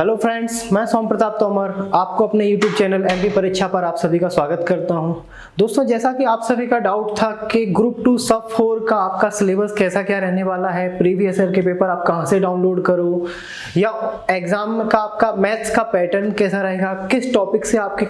Hello friends, मैं सोम प्रताप तोमर आपको अपने यूट्यूब चैनल एमपी परीक्षा पर आप सभी का स्वागत करता हूं। दोस्तों, जैसा कि आप सभी का डाउट था कि ग्रुप 2 सब 4 का आपका सिलेबस कैसा क्या रहने वाला है, प्रीवियस ईयर के पेपर आप कहां से डाउनलोड करो, या एग्जाम का आपका मैथ्स का पैटर्न कैसा रहेगा, किस टॉपिक से आपके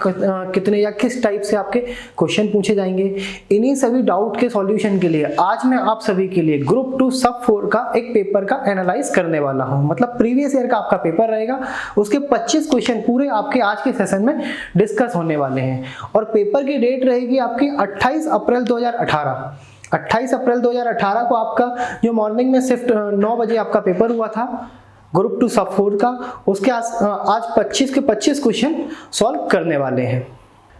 कितने या किस टाइप से आपके क्वेश्चन पूछे जाएंगे, इन्हीं सभी डाउट के सॉल्यूशन के लिए आज मैं आप सभी के लिए ग्रुप 2 सब 4 का एक पेपर का एनालाइज करने वाला हूं। मतलब प्रीवियस ईयर का आपका पेपर रहेगा, उसके 25 क्वेश्चन पूरे आपके आज के सेशन में डिस्कस होने वाले हैं। और पेपर की डेट रहेगी आपकी 28 अप्रैल 2018। 28 अप्रैल 2018 को आपका जो मॉर्निंग में शिफ्ट 9 बजे आपका पेपर हुआ था ग्रुप 2 सब 4 का, उसके आज 25 के 25 क्वेश्चन सॉल्व करने वाले हैं।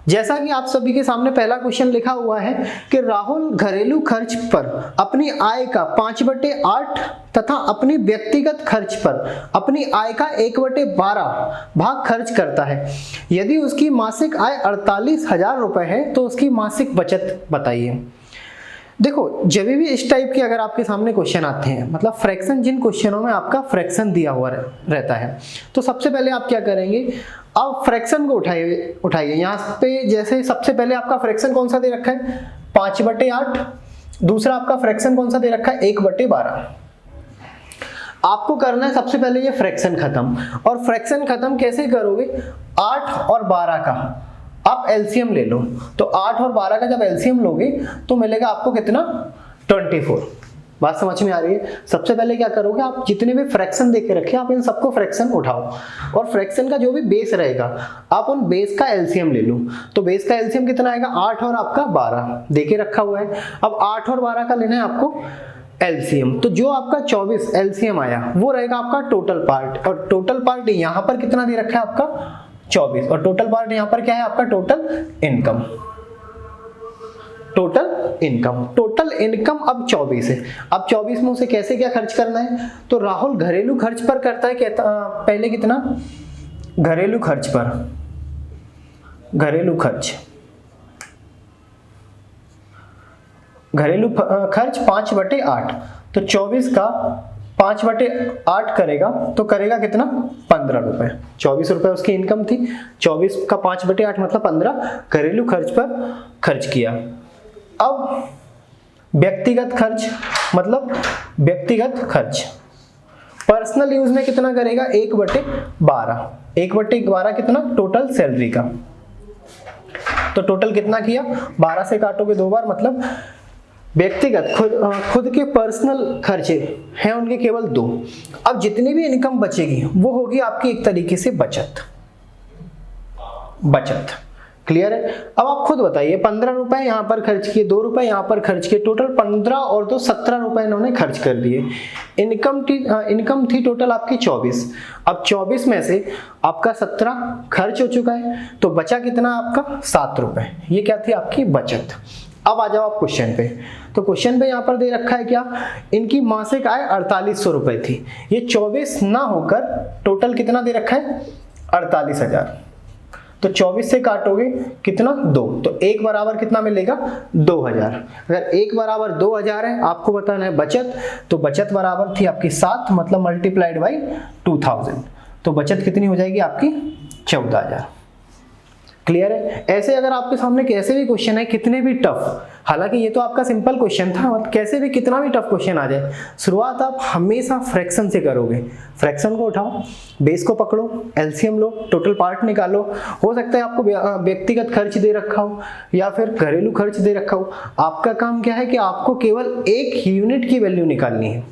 जैसा कि आप सभी के सामने पहला क्वेश्चन लिखा हुआ है कि राहुल घरेलू खर्च पर अपनी आय का 5/8 तथा अपनी व्यक्तिगत खर्च पर अपनी आय का 1/12 भाग खर्च करता है। यदि उसकी मासिक आय 48,000 रुपए है तो उसकी मासिक बचत बताइए। देखो, जब भी इस टाइप के अगर आपके सामने क्वेश्चन आते हैं, मतलब फ्रैक्शन, जिन क्वेश्चनों में आपका फ्रैक्शन दिया हुआ रहता है, तो सबसे पहले आप क्या करेंगे, आप फ्रैक्शन को उठाइए। यहाँ पे जैसे सबसे पहले आपका फ्रैक्शन कौन सा दे रखा है, 5/8। दूसरा आपका फ्रैक्शन कौन सा दे रखा है, 1/12। आपको करना है सबसे पहले ये फ्रैक्शन खत्म। और फ्रैक्शन खत्म कैसे करोगे, 8 और 12 का आप एलसीएम ले लो। तो 8 और 12 का जब एलसीएम लोगे तो मिलेगा आपको कितना, 24। बात समझ में आ रही है। सबसे पहले क्या करोगे, आप जितने भी फ्रैक्शन देके रखे आप इन सबको फ्रैक्शन उठाओ, और फ्रैक्शन का जो भी बेस रहेगा आप उन बेस का एलसीएम ले लो। तो बेस का एलसीएम कितना आएगा, 8 और आपका 12 देके रखा हुआ है। अब 8 और 12 का लेना है आपको एलसीएम। तो जो आपका 24 एलसीएम आया वो रहेगा आपका टोटल पार्ट, और टोटल पार्ट यहाँ पर कितना दे रखा है आपका 24, और टोटल पार्ट यहाँ पर क्या है आपका टोटल इनकम। टोटल इनकम अब 24 है। अब 24 में उसे कैसे क्या खर्च करना है, तो राहुल घरेलू खर्च पर करता है, कहता पहले कितना, घरेलू खर्च 5/8। तो 24 का 5/8 करेगा तो करेगा कितना, 15 रुपए। 24 रुपए उसकी इनकम थी, 24 का 5/8 मतलब 15 घरेलू खर्च पर खर्च किया। अब व्यक्तिगत खर्च, मतलब व्यक्तिगत खर्च पर्सनल यूज में कितना करेगा, 1/12। 1/12 कितना, टोटल सैलरी का। तो टोटल कितना किया, 12 से काटोगे 2 बार, मतलब व्यक्तिगत खुद के पर्सनल खर्चे हैं उनके केवल 2। अब जितनी भी इनकम बचेगी वो होगी आपकी एक तरीके से बचत। क्लियर है। अब आप खुद बताइए, 15 रुपए यहाँ पर खर्च किए, 2 रुपए यहाँ पर खर्च किए, टोटल 15 और 2 17 रुपए इन्होंने खर्च कर दिए। इनकम थी टोटल आपकी 24। अब 24 में से आपका 17 खर्च हो चुका है, तो बचा कितना आपका, 7 रुपए। ये क्या थी आपकी बचत। अब आ जाओ आप क्वेश्चन पे। तो क्वेश्चन पे यहाँ पर दे रखा है क्या, इनकी मासिक आय 4800 रुपए थी। ये 24 ना होकर टोटल कितना दे रखा है, 48,000। तो 24 से काटोगे कितना, 2। तो 1 बराबर कितना मिलेगा, 2000। अगर 1 बराबर 2000 है, आपको बताना है बचत, तो बचत बराबर थी आपकी 7, मतलब मल्टीप्लाइड बाई 2000। तो बचत कितनी हो जाएगी आपकी, 14,000। क्लियर है। ऐसे अगर आपके सामने कैसे भी क्वेश्चन है, कितने भी टफ, हालांकि ये तो आपका सिंपल क्वेश्चन था, कैसे भी कितना भी टफ क्वेश्चन आ जाए, शुरुआत आप हमेशा फ्रैक्शन से करोगे। फ्रैक्शन को उठाओ, बेस को पकड़ो, एलसीएम लो, टोटल पार्ट निकालो। हो सकता है आपको व्यक्तिगत खर्च दे रखा हो या फिर घरेलू खर्च दे रखा हो। आपका काम क्या है कि आपको केवल एक यूनिट की वैल्यू निकालनी है।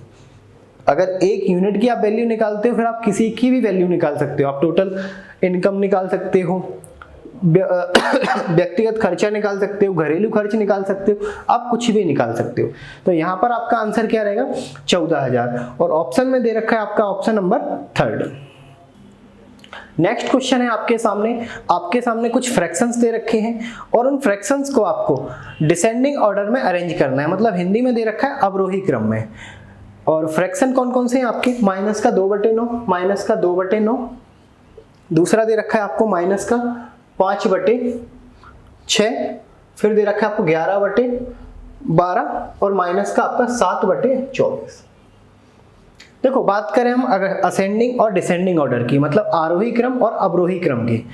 अगर एक यूनिट की आप वैल्यू निकालते हो, फिर आप किसी की भी वैल्यू निकाल सकते हो। आप टोटल इनकम निकाल सकते हो, व्यक्तिगत खर्चा निकाल सकते हो, घरेलू खर्च निकाल सकते हो, आप कुछ भी निकाल सकते हो। तो यहाँ पर आपका आंसर क्या रहेगा, 14,000। और ऑप्शन में दे रखा है आपका ऑप्शन नंबर 3। नेक्स्ट क्वेश्चन है आपके सामने कुछ फ्रैक्शंस दे रखे हैं, और उन फ्रैक्शंस को आपको डिसेंडिंग ऑर्डर में अरेंज करना है। मतलब हिंदी में दे रखा है अवरोही क्रम में। और फ्रैक्शन कौन कौन से हैं आपके, माइनस का 2/9, दूसरा दे रखा है आपको माइनस का 5/6, फिर दे रखा है आपको 11/12, और माइनस का आपका 7/24। देखो बात करें हम अगर असेंडिंग और डिसेंडिंग ऑर्डर की, मतलब आरोही क्रम और अवरोही क्रम की,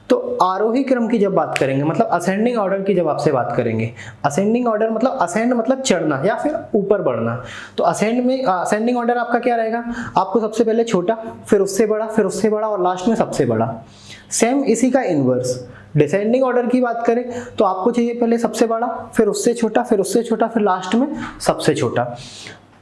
तो आरोही क्रम की जब बात करेंगे, मतलब असेंडिंग ऑर्डर की जब आपसे बात करेंगे, असेंडिंग ऑर्डर मतलब असेंड मतलब चढ़ना या फिर ऊपर बढ़ना, तो असेंडिंग ऑर्डर आपका क्या रहेगा, आपको सबसे पहले छोटा, फिर उससे बड़ा, फिर उससे बड़ा और लास्ट में सबसे बड़ा। सेम इसी का इनवर्स डिसेंडिंग ऑर्डर की बात करें तो आपको चाहिए पहले सबसे बड़ा, फिर उससे छोटा, फिर उससे छोटा, फिर लास्ट में सबसे छोटा।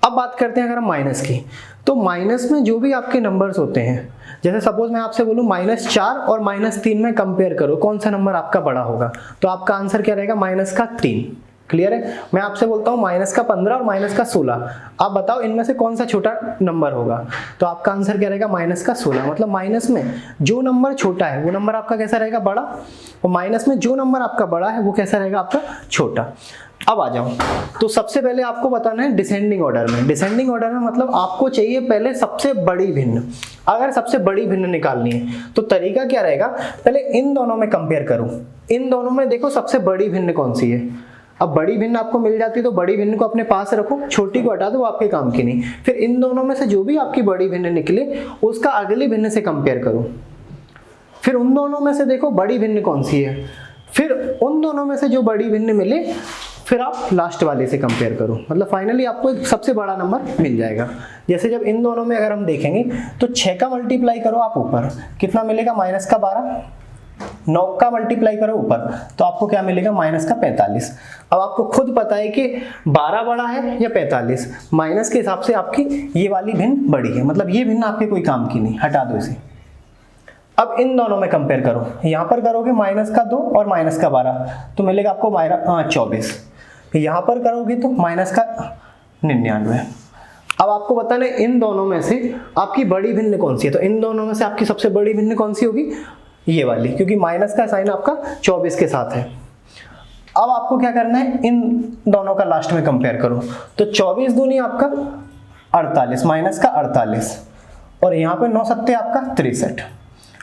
अब बात करते हैं अगर हम माइनस की, तो माइनस में जो भी आपके नंबर्स होते हैं, जैसे सपोज मैं आपसे बोलूं -4 और -3 में कंपेयर करो कौन सा नंबर आपका बड़ा होगा, तो आपका आंसर क्या रहेगा, -3। क्लियर है। मैं आपसे बोलता हूं -15 और -16, आप बताओ इनमें से कौन सा छोटा नंबर होगा, तो आपका आंसर क्या रहेगा, -16। मतलब माइनस में जो नंबर छोटा है वो नंबर आपका कैसा रहेगा, बड़ा, और माइनस में जो नंबर आपका बड़ा है वो कैसा रहेगा, आपका छोटा। अब आ जाओ, तो सबसे पहले आपको बताना है डिसेंडिंग ऑर्डर में। डिसेंडिंग ऑर्डर में मतलब आपको चाहिए पहले सबसे बड़ी भिन्न। अगर सबसे बड़ी भिन्न निकालनी है तो तरीका क्या रहेगा, पहले इन दोनों में कंपेयर करो, इन दोनों में देखो सबसे बड़ी भिन्न कौन सी है। अब बड़ी भिन्न आपको मिल जाती है तो बड़ी भिन्न को अपने पास रखो, छोटी को हटा दो, वो आपके काम की नहीं। फिर इन दोनों में से जो भी आपकी बड़ी भिन्न निकले उसका अगली भिन्न से कंपेयर करो, फिर उन दोनों में से देखो बड़ी भिन्न कौन सी है, फिर उन दोनों में से जो बड़ी भिन्न मिले फिर आप लास्ट वाले से कंपेयर करो, मतलब फाइनली आपको एक सबसे बड़ा नंबर मिल जाएगा। जैसे जब इन दोनों में अगर हम देखेंगे तो 6 का मल्टीप्लाई करो आप ऊपर, कितना मिलेगा, -12। 9 का मल्टीप्लाई करो ऊपर तो आपको क्या मिलेगा, -45। अब आपको खुद पता है कि 12 बड़ा है या 45, माइनस के हिसाब से आपकी ये वाली भिन्न बड़ी है, मतलब ये भिन्न आपके कोई काम की नहीं, हटा दो इसे। अब इन दोनों में कंपेयर करो, यहां पर करोगे -2 और -12 तो मिलेगा आपको 24, यहां पर करोगे तो -99। अब आपको बताना है इन दोनों में से आपकी बड़ी भिन्न कौन सी है, तो इन दोनों में से आपकी सबसे बड़ी भिन्न कौन सी होगी, ये वाली, क्योंकि माइनस का साइन आपका 24 के साथ है। अब आपको क्या करना है, इन दोनों का लास्ट में कंपेयर करो, तो 24 दूनी आपका 48, माइनस का 48 और यहाँ पे 9 सत्ते आपका 63।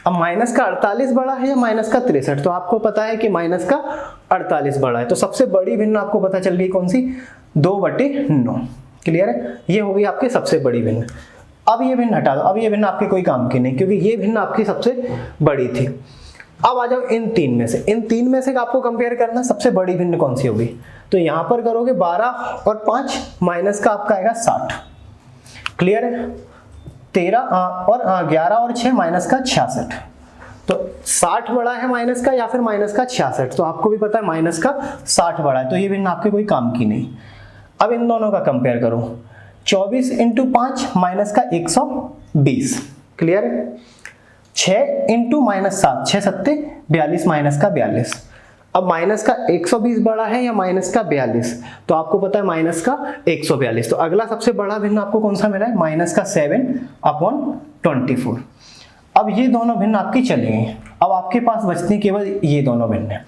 अब माइनस का 48 बड़ा है या माइनस का 63, तो आपको पता है कि माइनस का 48 बड़ा है, तो सबसे बड़ी भिन्न आपको पता चल गई कौन सी, 2/9। क्लियर है, ये होगी आपकी सबसे बड़ी भिन्न। अब ये भिन्न हटा दो, अब ये भिन्न आपके कोई काम की नहीं क्योंकि ये भिन्न आपकी सबसे बड़ी थी। अब आ जाओ इन तीन में से, इन तीन में से आपको कंपेयर करना सबसे बड़ी भिन्न कौन सी होगी, तो यहां पर करोगे 12 और 5, माइनस का आपका आएगा 60। क्लियर है, 13 और 11 और 6 माइनस का 66, तो 60 बड़ा है माइनस का या फिर माइनस का 66, तो आपको भी पता है माइनस का 60 बड़ा है, तो ये भिन्न आपके कोई काम की नहीं। अब इन दोनों का कंपेयर करो, 24 × 5 माइनस का 120। क्लियर है, 6 × -7, 6 सत्ते 42 माइनस का 42। अब माइनस का 120 बड़ा है या माइनस का 42, तो आपको पता है माइनस का 142, तो अगला सबसे बड़ा भिन्न आपको कौन सा मिला है, माइनस का 7/24। अब ये दोनों भिन्न आपकी चली गई, अब आपके पास बचती केवल ये दोनों भिन्न है।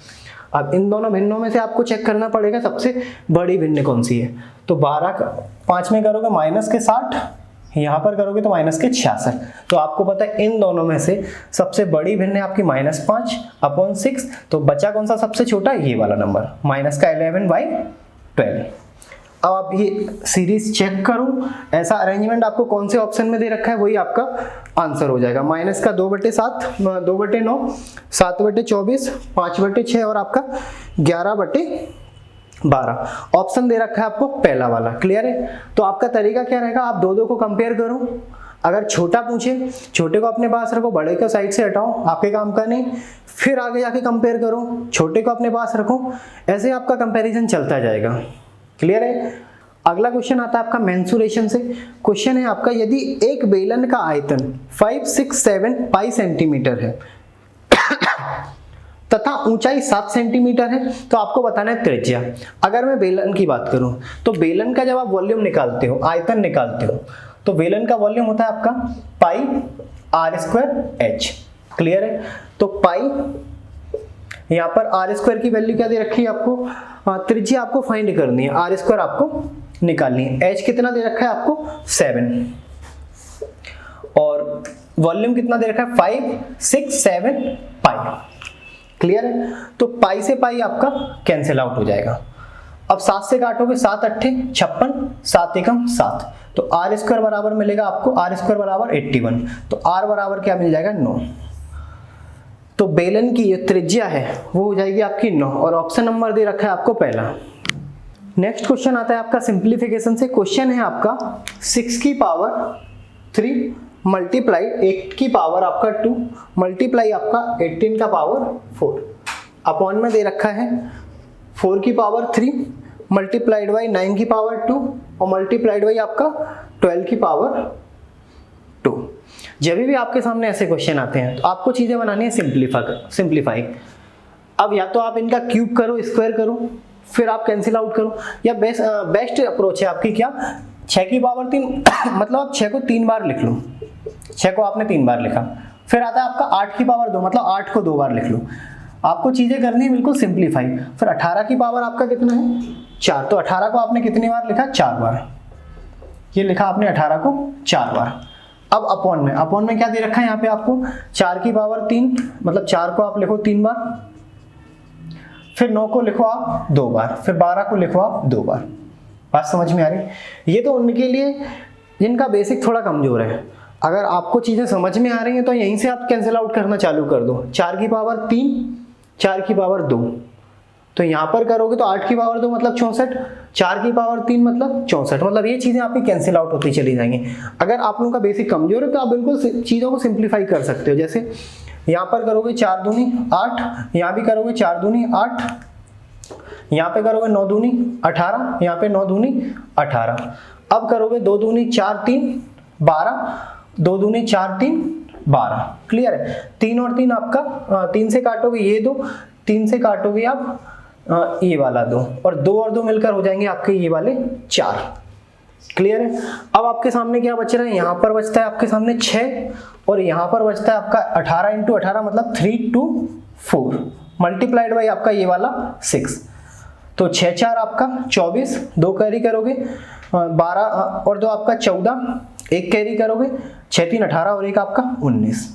अब इन दोनों भिन्नों में से आपको चेक करना पड़ेगा सबसे बड़ी भिन्न कौन सी है, तो 12 का 5 में करोगे माइनस के 60, यहां पर करोगे तो माइनस के 66, तो आपको पता है इन दोनों में से सबसे बड़ी भिन्न है आपकी -5/6, तो बचा कौन सा सबसे छोटा, ये वाला नंबर, माइनस का 11/12। अब आप ये सीरीज चेक करो, ऐसा अरेंजमेंट आपको कौन से ऑप्शन में दे रखा है वही आपका आंसर हो जाएगा। माइनस का 2/7, 2/9, 7/24, 5/6 और आपका 11/12 ऑप्शन दे रखा है आपको पहला वाला। क्लियर है, तो आपका तरीका क्या रहेगा, आप दो को कंपेयर करो, अगर छोटा पूछे छोटे को अपने पास रखो, बड़े को साइड से हटाओ, आपके काम का नहीं, फिर आगे जाके कंपेयर करो, छोटे को अपने पास रखो, ऐसे आपका कंपैरिजन चलता जाएगा। क्लियर है, अगला क्वेश्चन आता है आपका मेंसुरेशन से। क्वेश्चन है आपका, यदि एक बेलन का आयतन 5, 6, 7 पाई सेंटीमीटर है तथा ऊंचाई 7 सेंटीमीटर है, तो आपको बताना है त्रिज्या। अगर मैं बेलन की बात करूं तो बेलन का जब आप वॉल्यूम निकालते हो, आयतन निकालते हो, तो बेलन का वॉल्यूम होता है आपका पाई r²h। क्लियर है, तो पाई, यहाँ पर r² की वैल्यू क्या दे रखी है आपको, त्रिज्या आपको फाइंड करनी है, r² आपको निकालनी है, h कितना दे रखा है आपको 7 और वॉल्यूम कितना दे रखा है 5, 6, 7 पाई। क्लियर है, तो पाई से पाई आपका कैंसिल आउट हो जाएगा। अब 7 से काटोगे, 7 × 8 = 56, 7 × 7, तो आर स्क्वायर बराबर मिलेगा आपको, आर स्क्वायर बराबर 81, तो आर बराबर क्या मिल जाएगा 9। तो बेलन की ये त्रिज्या है वो हो जाएगी आपकी 9 और ऑप्शन नंबर दे रखा है आपको पहला। नेक्स्ट क्वेश्चन आता है आपका सिंप्लीफिकेशन से। क्वेश्चन है आपका 6 की पावर 3 मल्टीप्लाई 8 की पावर आपका 2 मल्टीप्लाई आपका 18 का पावर 4 अपॉन में दे रखा है 4 की पावर 3 मल्टीप्लाइड बाई 9 की पावर 2 और मल्टीप्लाइड बाई आपका 12 की पावर 2। जब भी आपके सामने ऐसे क्वेश्चन आते हैं तो आपको चीजें बनानी है सिंप्लीफाई। अब या तो आप इनका क्यूब करो, स्क्वायर करो, फिर आप कैंसिल आउट करो, या बेस्ट अप्रोच है आपकी क्या 6 की पावर 3 मतलब आप 6 को 3 बार लिख लो, 6 को आपने 3 बार लिखा, फिर आता है आपका 8 की पावर 2 मतलब 8 को 2 बार लिख लो। आपको चीजें करनी है बिल्कुल सिंप्लीफाई। फिर 18 की पावर आपका कितना है 4, तो 18 को आपने कितनी बार लिखा 4 बार, ये लिखा आपने 18 को 4 बार। अब अपॉन में क्या दे रखा है यहाँ पे आपको 4 की पावर 3 मतलब 4 को आप लिखो 3 बार, फिर 9 को लिखो आप 2 बार, फिर 12 को लिखो आप 2 बार। बात समझ में आ रही? ये तो उनके लिए जिनका बेसिक थोड़ा कमजोर है। अगर आपको चीजें समझ में आ रही हैं तो यहीं से आप कैंसिल आउट करना चालू कर दो। 4 की पावर 3 4 की पावर 2, तो यहाँ पर करोगे तो 8 की पावर 2 मतलब 64, 4 की पावर 3 मतलब 64, मतलब ये चीजें आपकी कैंसिल आउट होती चली जाएंगी। अगर आप लोगों का बेसिक कमजोर है तो आप बिल्कुल चीजों को सिंप्लीफाई कर सकते हो। जैसे यहाँ पर करोगे 4 दूनी 8, यहाँ भी करोगे 4 दूनी 8, यहाँ पे करोगे 9 दूनी 18, यहाँ पे 9 दूनी 18। अब करोगे 2 दूनी 4 3 12, 2 दूनी 4 3 12। क्लियर है? 3 और 3 आपका 3 से काटोगे ये 2, 3 से काटोगे आप ये वाला 2, और 2 और 2 मिलकर हो जाएंगे आपके ये वाले 4। क्लियर है? अब आपके सामने क्या बच रहा है, यहाँ पर बचता है आपके सामने 6 और यहाँ पर बचता है आपका 18 इंटू 18 मतलब 3 2 4 मल्टीप्लाइड बाई आपका ये वाला 6। तो 6 4 आपका 24, 2 कैरी करोगे 12 और 2 आपका 14, 1 कैरी करोगे 6 3 18 और 1 आपका 19।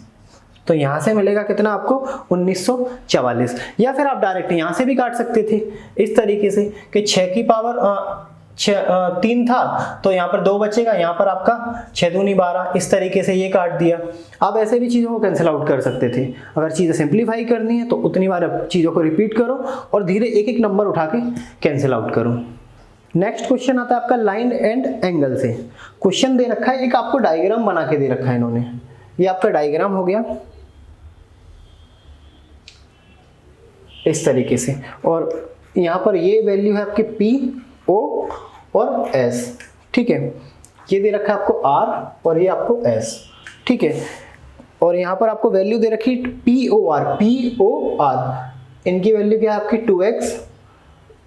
तो यहाँ से मिलेगा कितना आपको 1944। या फिर आप डायरेक्ट यहाँ से भी काट सकते थे इस तरीके से कि 6 की पावर 3 था तो यहाँ पर 2 बचेगा, यहाँ पर आपका 6 दूनी 12, इस तरीके से ये काट दिया। आप ऐसे भी चीज़ों को कैंसिल आउट कर सकते थे। अगर चीज़ें सिंप्लीफाई करनी है तो उतनी बार चीज़ों को रिपीट करो और धीरे एक एक नंबर उठा के कैंसिल आउट करो। नेक्स्ट क्वेश्चन आता है आपका लाइन एंड एंगल से। क्वेश्चन दे रखा है, एक आपको डायग्राम बना के दे रखा है इन्होंने। ये आपका डायग्राम हो गया इस तरीके से, और यहाँ पर ये वैल्यू है आपके P, O और S। ठीक है, ये दे रखा है आपको R और ये आपको S। ठीक है, और यहाँ पर आपको वैल्यू दे रखी POR। इनकी वैल्यू क्या है आपकी 2x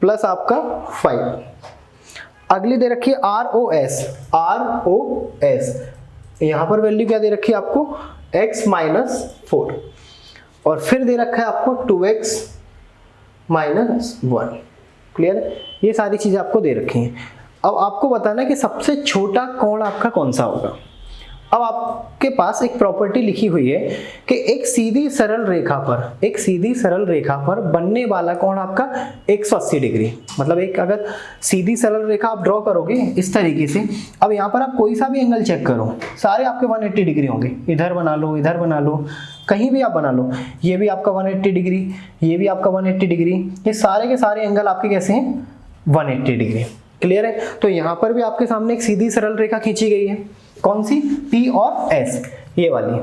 प्लस आपका 5। अगली दे रखी है ROS। यहाँ पर वैल्यू क्या दे रखी है आपको x माइनस 4, और फिर दे रखा है आपको 2x माइनस 1। क्लियर? ये सारी चीजें आपको दे रखी हैं। अब आपको बताना है कि सबसे छोटा कोण आपका कौन सा होगा। अब आपके पास एक प्रॉपर्टी लिखी हुई है कि एक सीधी सरल रेखा पर बनने वाला कोण आपका 180 डिग्री, मतलब एक अगर सीधी सरल रेखा आप ड्रॉ करोगे इस तरीके से। अब यहाँ पर आप कोई सा भी एंगल चेक करो, सारे आपके 180 डिग्री होंगे। इधर बना लो, इधर बना लो, कहीं भी आप बना लो, ये भी आपका 180 डिग्री, ये भी आपका 180 डिग्री, ये सारे के सारे एंगल आपके कैसे हैं 180 डिग्री। क्लियर है? तो यहाँ पर भी आपके सामने एक सीधी सरल रेखा खींची गई है। कौन सी? P और S, ये वाली।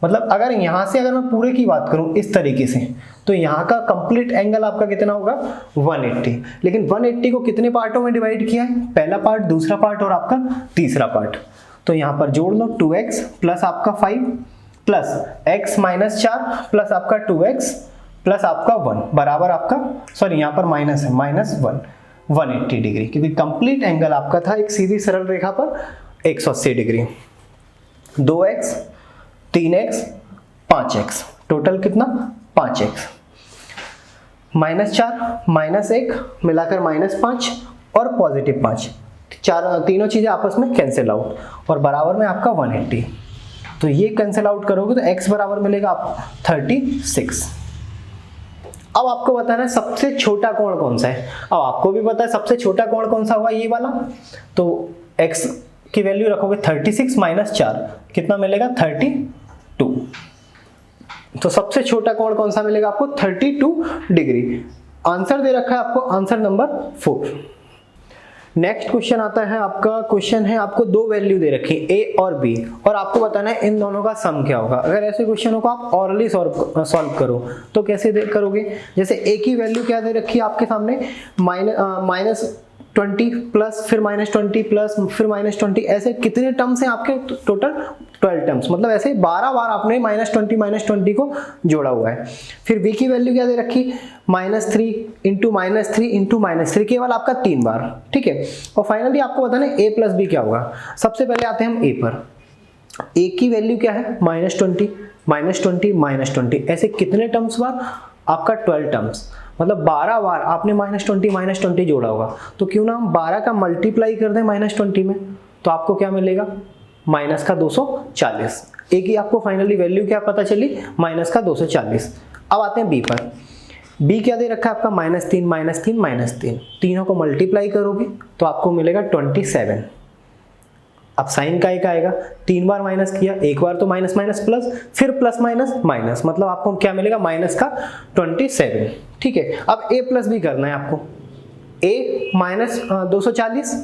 मतलब अगर यहाँ से अगर मैं पूरे की बात करूं इस तरीके से, तो यहाँ का कंप्लीट एंगल आपका कितना होगा 180। लेकिन 180 को कितने पार्टों में डिवाइड किया है, पहला पार्ट, दूसरा पार्ट और आपका तीसरा पार्ट। तो यहाँ पर जोड़ लो 2x प्लस आपका 5 प्लस x माइनस 4 प्लस आपका 2x प्लस आपका 1 बराबर आपका, सॉरी यहाँ पर माइनस है, माइनस 180 डिग्री, क्योंकि कंप्लीट एंगल आपका था एक सीधी सरल रेखा पर 180 degree. 2x 3x 5x, total कितना 5x, माइनस 4 माइनस 1 मिलाकर माइनस 5 और पॉजिटिव 5, तीनों चीजें आपस में कैंसिल आउट और बराबर में आपका 180। तो ये कैंसिल आउट करोगे तो x बराबर मिलेगा आपको 36। अब आपको बताना है सबसे छोटा कोण कौन सा है। अब आपको भी पता है सबसे छोटा कोण कौन सा होगा, ये वाला। तो x की वैल्यू रखोगे 36 माइनस 4 कितना मिलेगा 32। तो सबसे छोटा कोण कौन सा मिलेगा आपको 32 डिग्री। आंसर दे रखा है आपको आंसर नंबर 4। नेक्स्ट क्वेश्चन आता है आपका, क्वेश्चन है आपको दो वैल्यू दे रखी है a और b और आपको बताना है इन दोनों का सम क्या होगा। अगर ऐसे क्वेश्चनों को आप ऑरली सॉल्व करो तो कैसे करोगे, जैसे a की वैल्यू क्या दे रखी है आपके सामने -20 प्लस फिर -20 प्लस फिर -20, ऐसे कितने टर्म्स हैं आपके टोटल 12 टर्म्स, मतलब ऐसे 12 बार आपने -20 को जोड़ा हुआ है। फिर v की वैल्यू क्या दे रखी -3 इंटू -3 केवल आपका 3 बार, ठीक है। और फाइनली आपको बताना है a प्लस b क्या होगा। सबसे पहले आते हैं हम a पर। a की वैल्यू क्या है -20 ऐसे कितने टर्म्स बार आपका 12 टर्म्स, मतलब 12 बार आपने -20 जोड़ा होगा। तो क्यों ना हम 12 का मल्टीप्लाई कर दें -20 में, तो आपको क्या मिलेगा -240। ए की आपको फाइनली वैल्यू क्या पता चली -240। अब आते हैं बी पर। बी क्या दे रखा है आपका -3 तीनों को मल्टीप्लाई करोगे तो आपको मिलेगा 27। अब साइन का एक आएगा, 3 बार माइनस किया, एक बार तो माइनस माइनस प्लस, फिर प्लस माइनस माइनस, मतलब आपको क्या मिलेगा माइनस का 27, ठीक है। अब a प्लस बी करना है आपको, a -240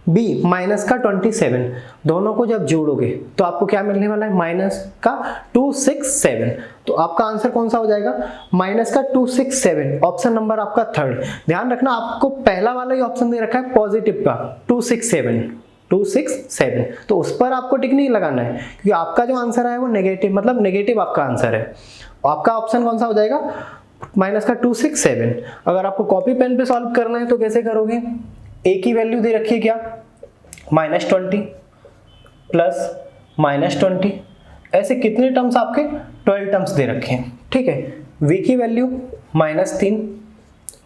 b माइनस का 27, दोनों को जब जोड़ोगे तो आपको क्या मिलने वाला है माइनस का 267। तो आपका आंसर कौन सा हो जाएगा माइनस का 267, ऑप्शन नंबर आपका थर्ड। ध्यान रखना आपको पहला वाला ही ऑप्शन दे रखा है पॉजिटिव का 267, तो उस पर आपको टिक नहीं लगाना है क्योंकि आपका जो आंसर है वो नेगेटिव, मतलब नेगेटिव आपका आंसर है। आपका ऑप्शन कौन सा हो जाएगा माइनस का 267। अगर आपको कॉपी पेन पे सॉल्व करना है तो कैसे करोगे, a की वैल्यू दे रखी है क्या -20 प्लस -20, ऐसे कितने टर्म्स आपके 12 टर्म्स दे रखे हैं, ठीक है। v की वैल्यू -3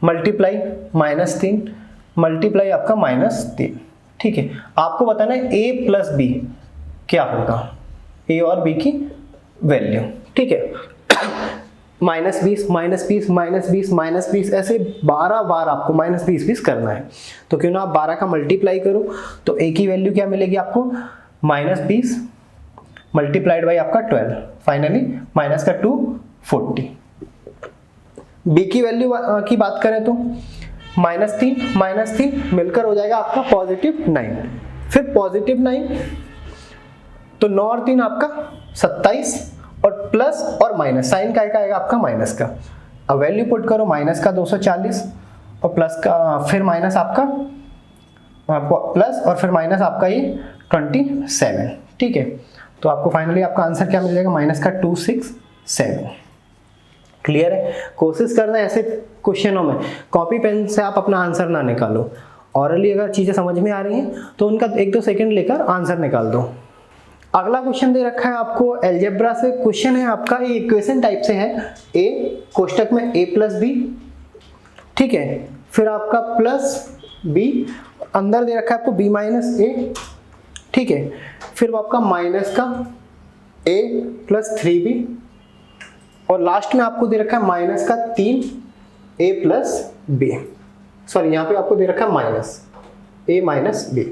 मल्टीप्लाई -3 मल्टीप्लाई आपका -3, ठीक है। आपको बताना है a प्लस b क्या होगा, a और b की वैल्यू, ठीक है। -20 ऐसे 12 बार आपको -20 करना है। तो क्यों ना आप 12 का मल्टीप्लाई करो, तो a की वैल्यू क्या मिलेगी आपको -20 मल्टीप्लाइड बाई आपका 12, फाइनली माइनस का 240। b की वैल्यू की बात करें तो -3 मिलकर हो जाएगा आपका +9, फिर +9 तो 9 और 3 आपका 27 और प्लस और माइनस, साइन का आएगा आपका माइनस का। अब वैल्यू पुट करो माइनस का 240 और प्लस का फिर माइनस आपका प्लस और फिर माइनस आपका ये 27, ठीक है। तो आपको फाइनली आपका आंसर क्या मिल जाएगा माइनस का 267। क्लियर है। कोशिश करना है ऐसे क्वेश्चनों में कॉपी पेन से आप अपना आंसर ना निकालो, ऑरली अगर चीजें समझ में आ रही हैं तो उनका 1-2 सेकंड लेकर आंसर निकाल दो। अगला क्वेश्चन दे रखा है आपको एलजेब्रा से, क्वेश्चन है आपका ये इक्वेशन टाइप से है, a कोष्टक में a प्लस बी, ठीक है, फिर आपका प्लस b, अंदर दे रखा है आपको b माइनस a, ठीक है, फिर आपका माइनस का a प्लस 3b और लास्ट में आपको दे रखा है माइनस का 3a प्लस b, सॉरी यहाँ पे आपको दे रखा है माइनस a माइनस b।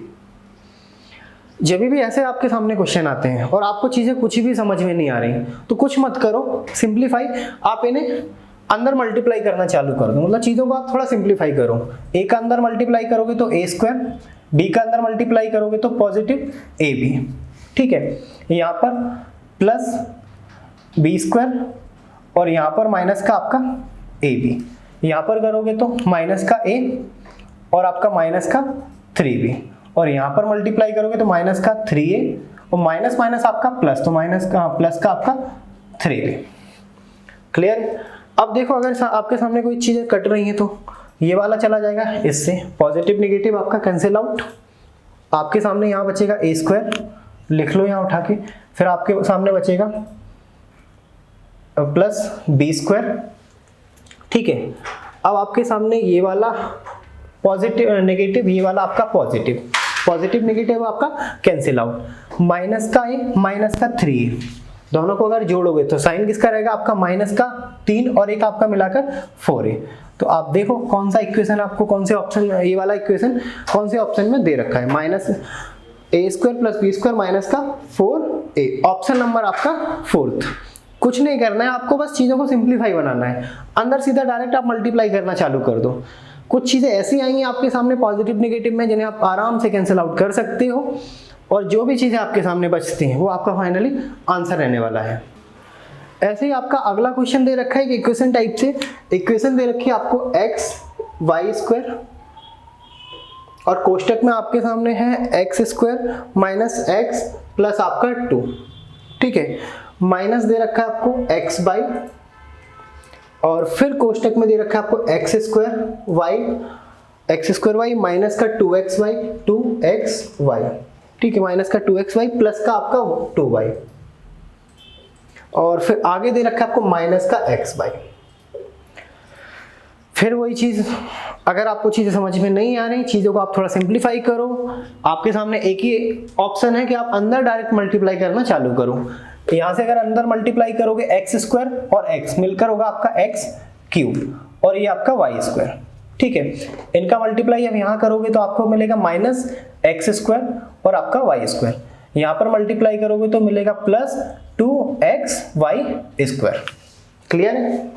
जब भी ऐसे आपके सामने क्वेश्चन आते हैं और आपको चीजें कुछ भी समझ में नहीं आ रही तो कुछ मत करो, सिंप्लीफाई, आप इन्हें अंदर मल्टीप्लाई करना चालू कर दो, मतलब चीजों को आप थोड़ा सिंप्लीफाई करो। a का अंदर मल्टीप्लाई करोगे तो a स्क्वायर, b का अंदर मल्टीप्लाई करोगे तो पॉजिटिव ab, ठीक है। यहाँ पर प्लस b स्क्वायर और यहाँ पर माइनस का आपका ab, यहाँ पर करोगे तो माइनस का a और आपका माइनस का 3b और यहाँ पर मल्टीप्लाई करोगे तो माइनस का 3a और माइनस माइनस आपका प्लस, तो माइनस का प्लस का आपका 3b। क्लियर। अब देखो अगर आपके सामने कोई चीजें कट रही हैं तो ये वाला चला जाएगा, इससे पॉजिटिव नेगेटिव आपका कैंसिल आउट, आपके सामने यहाँ बचेगा a स्क्वायर, लिख लो यहाँ उठा के, फिर आपके सामने बचेगा प्लस b स्क्वायर, ठीक है। अब आपके सामने ये वाला पॉजिटिव नेगेटिव, ये वाला आपका पॉजिटिव, पॉजिटिव नेगेटिव आपका कैंसिल आउट, माइनस का a माइनस का 3a, दोनों को अगर जोड़ोगे तो साइन किसका रहेगा आपका माइनस का 3 और एक आपका मिलाकर 4a। तो आप देखो कौन सा इक्वेशन आपको कौन से ऑप्शन में, ये वाला इक्वेशन कौन से ऑप्शन में दे रखा है, A square plus B square minus का 4a, ऑप्शन नंबर आपका फोर्थ। कुछ नहीं करना है आपको, बस चीज़ों को सिंप्लीफाई बनाना है। अंदर सीधा डायरेक्ट आप मल्टीप्लाई करना चालू कर दो। कुछ चीज़ें ऐसी आएंगी आपके सामने पॉजिटिव नेगेटिव में जिन्हें आप आराम से कैंसिल आउट कर सकते हो, और जो भी चीज़ें आपके सामने बचती हैं वो आपका फाइनली आंसर रहने वाला है। ऐसे ही आपका अगला क्वेश्चन दे रखा है कि इक्वेशन टाइप से इक्वेशन दे रखी है आपको एक्स वाई स्क्वायर, और कोष्टक में आपके सामने है x square minus x plus आपका 2, ठीक है। माइनस दे रखा है आपको एक्स बाई, और फिर कोष्टक में दे रखा है आपको एक्स स्क्वायर वाई माइनस का 2x वाई, ठीक है, माइनस का 2x वाई प्लस का आपका 2y, और फिर आगे दे रखा है आपको माइनस का x बाई। फिर वही चीज, अगर आपको चीजें समझ में नहीं आ रही, चीजों को आप थोड़ा सिंप्लीफाई करो। आपके सामने एक ही ऑप्शन है कि आप अंदर डायरेक्ट मल्टीप्लाई करना चालू करो। यहां से अगर अंदर मल्टीप्लाई करोगे एक्स स्क्वायर और एक्स मिलकर होगा आपका एक्स क्यूब, और ये आपका वाई स्क्वायर, ठीक है। इनका मल्टीप्लाई अब यहाँ करोगे तो आपको मिलेगा माइनस एक्स स्क्वायर और आपका वाई स्क्वायर, यहाँ पर मल्टीप्लाई करोगे तो मिलेगा प्लस 2xy स्क्वायर। क्लियर है,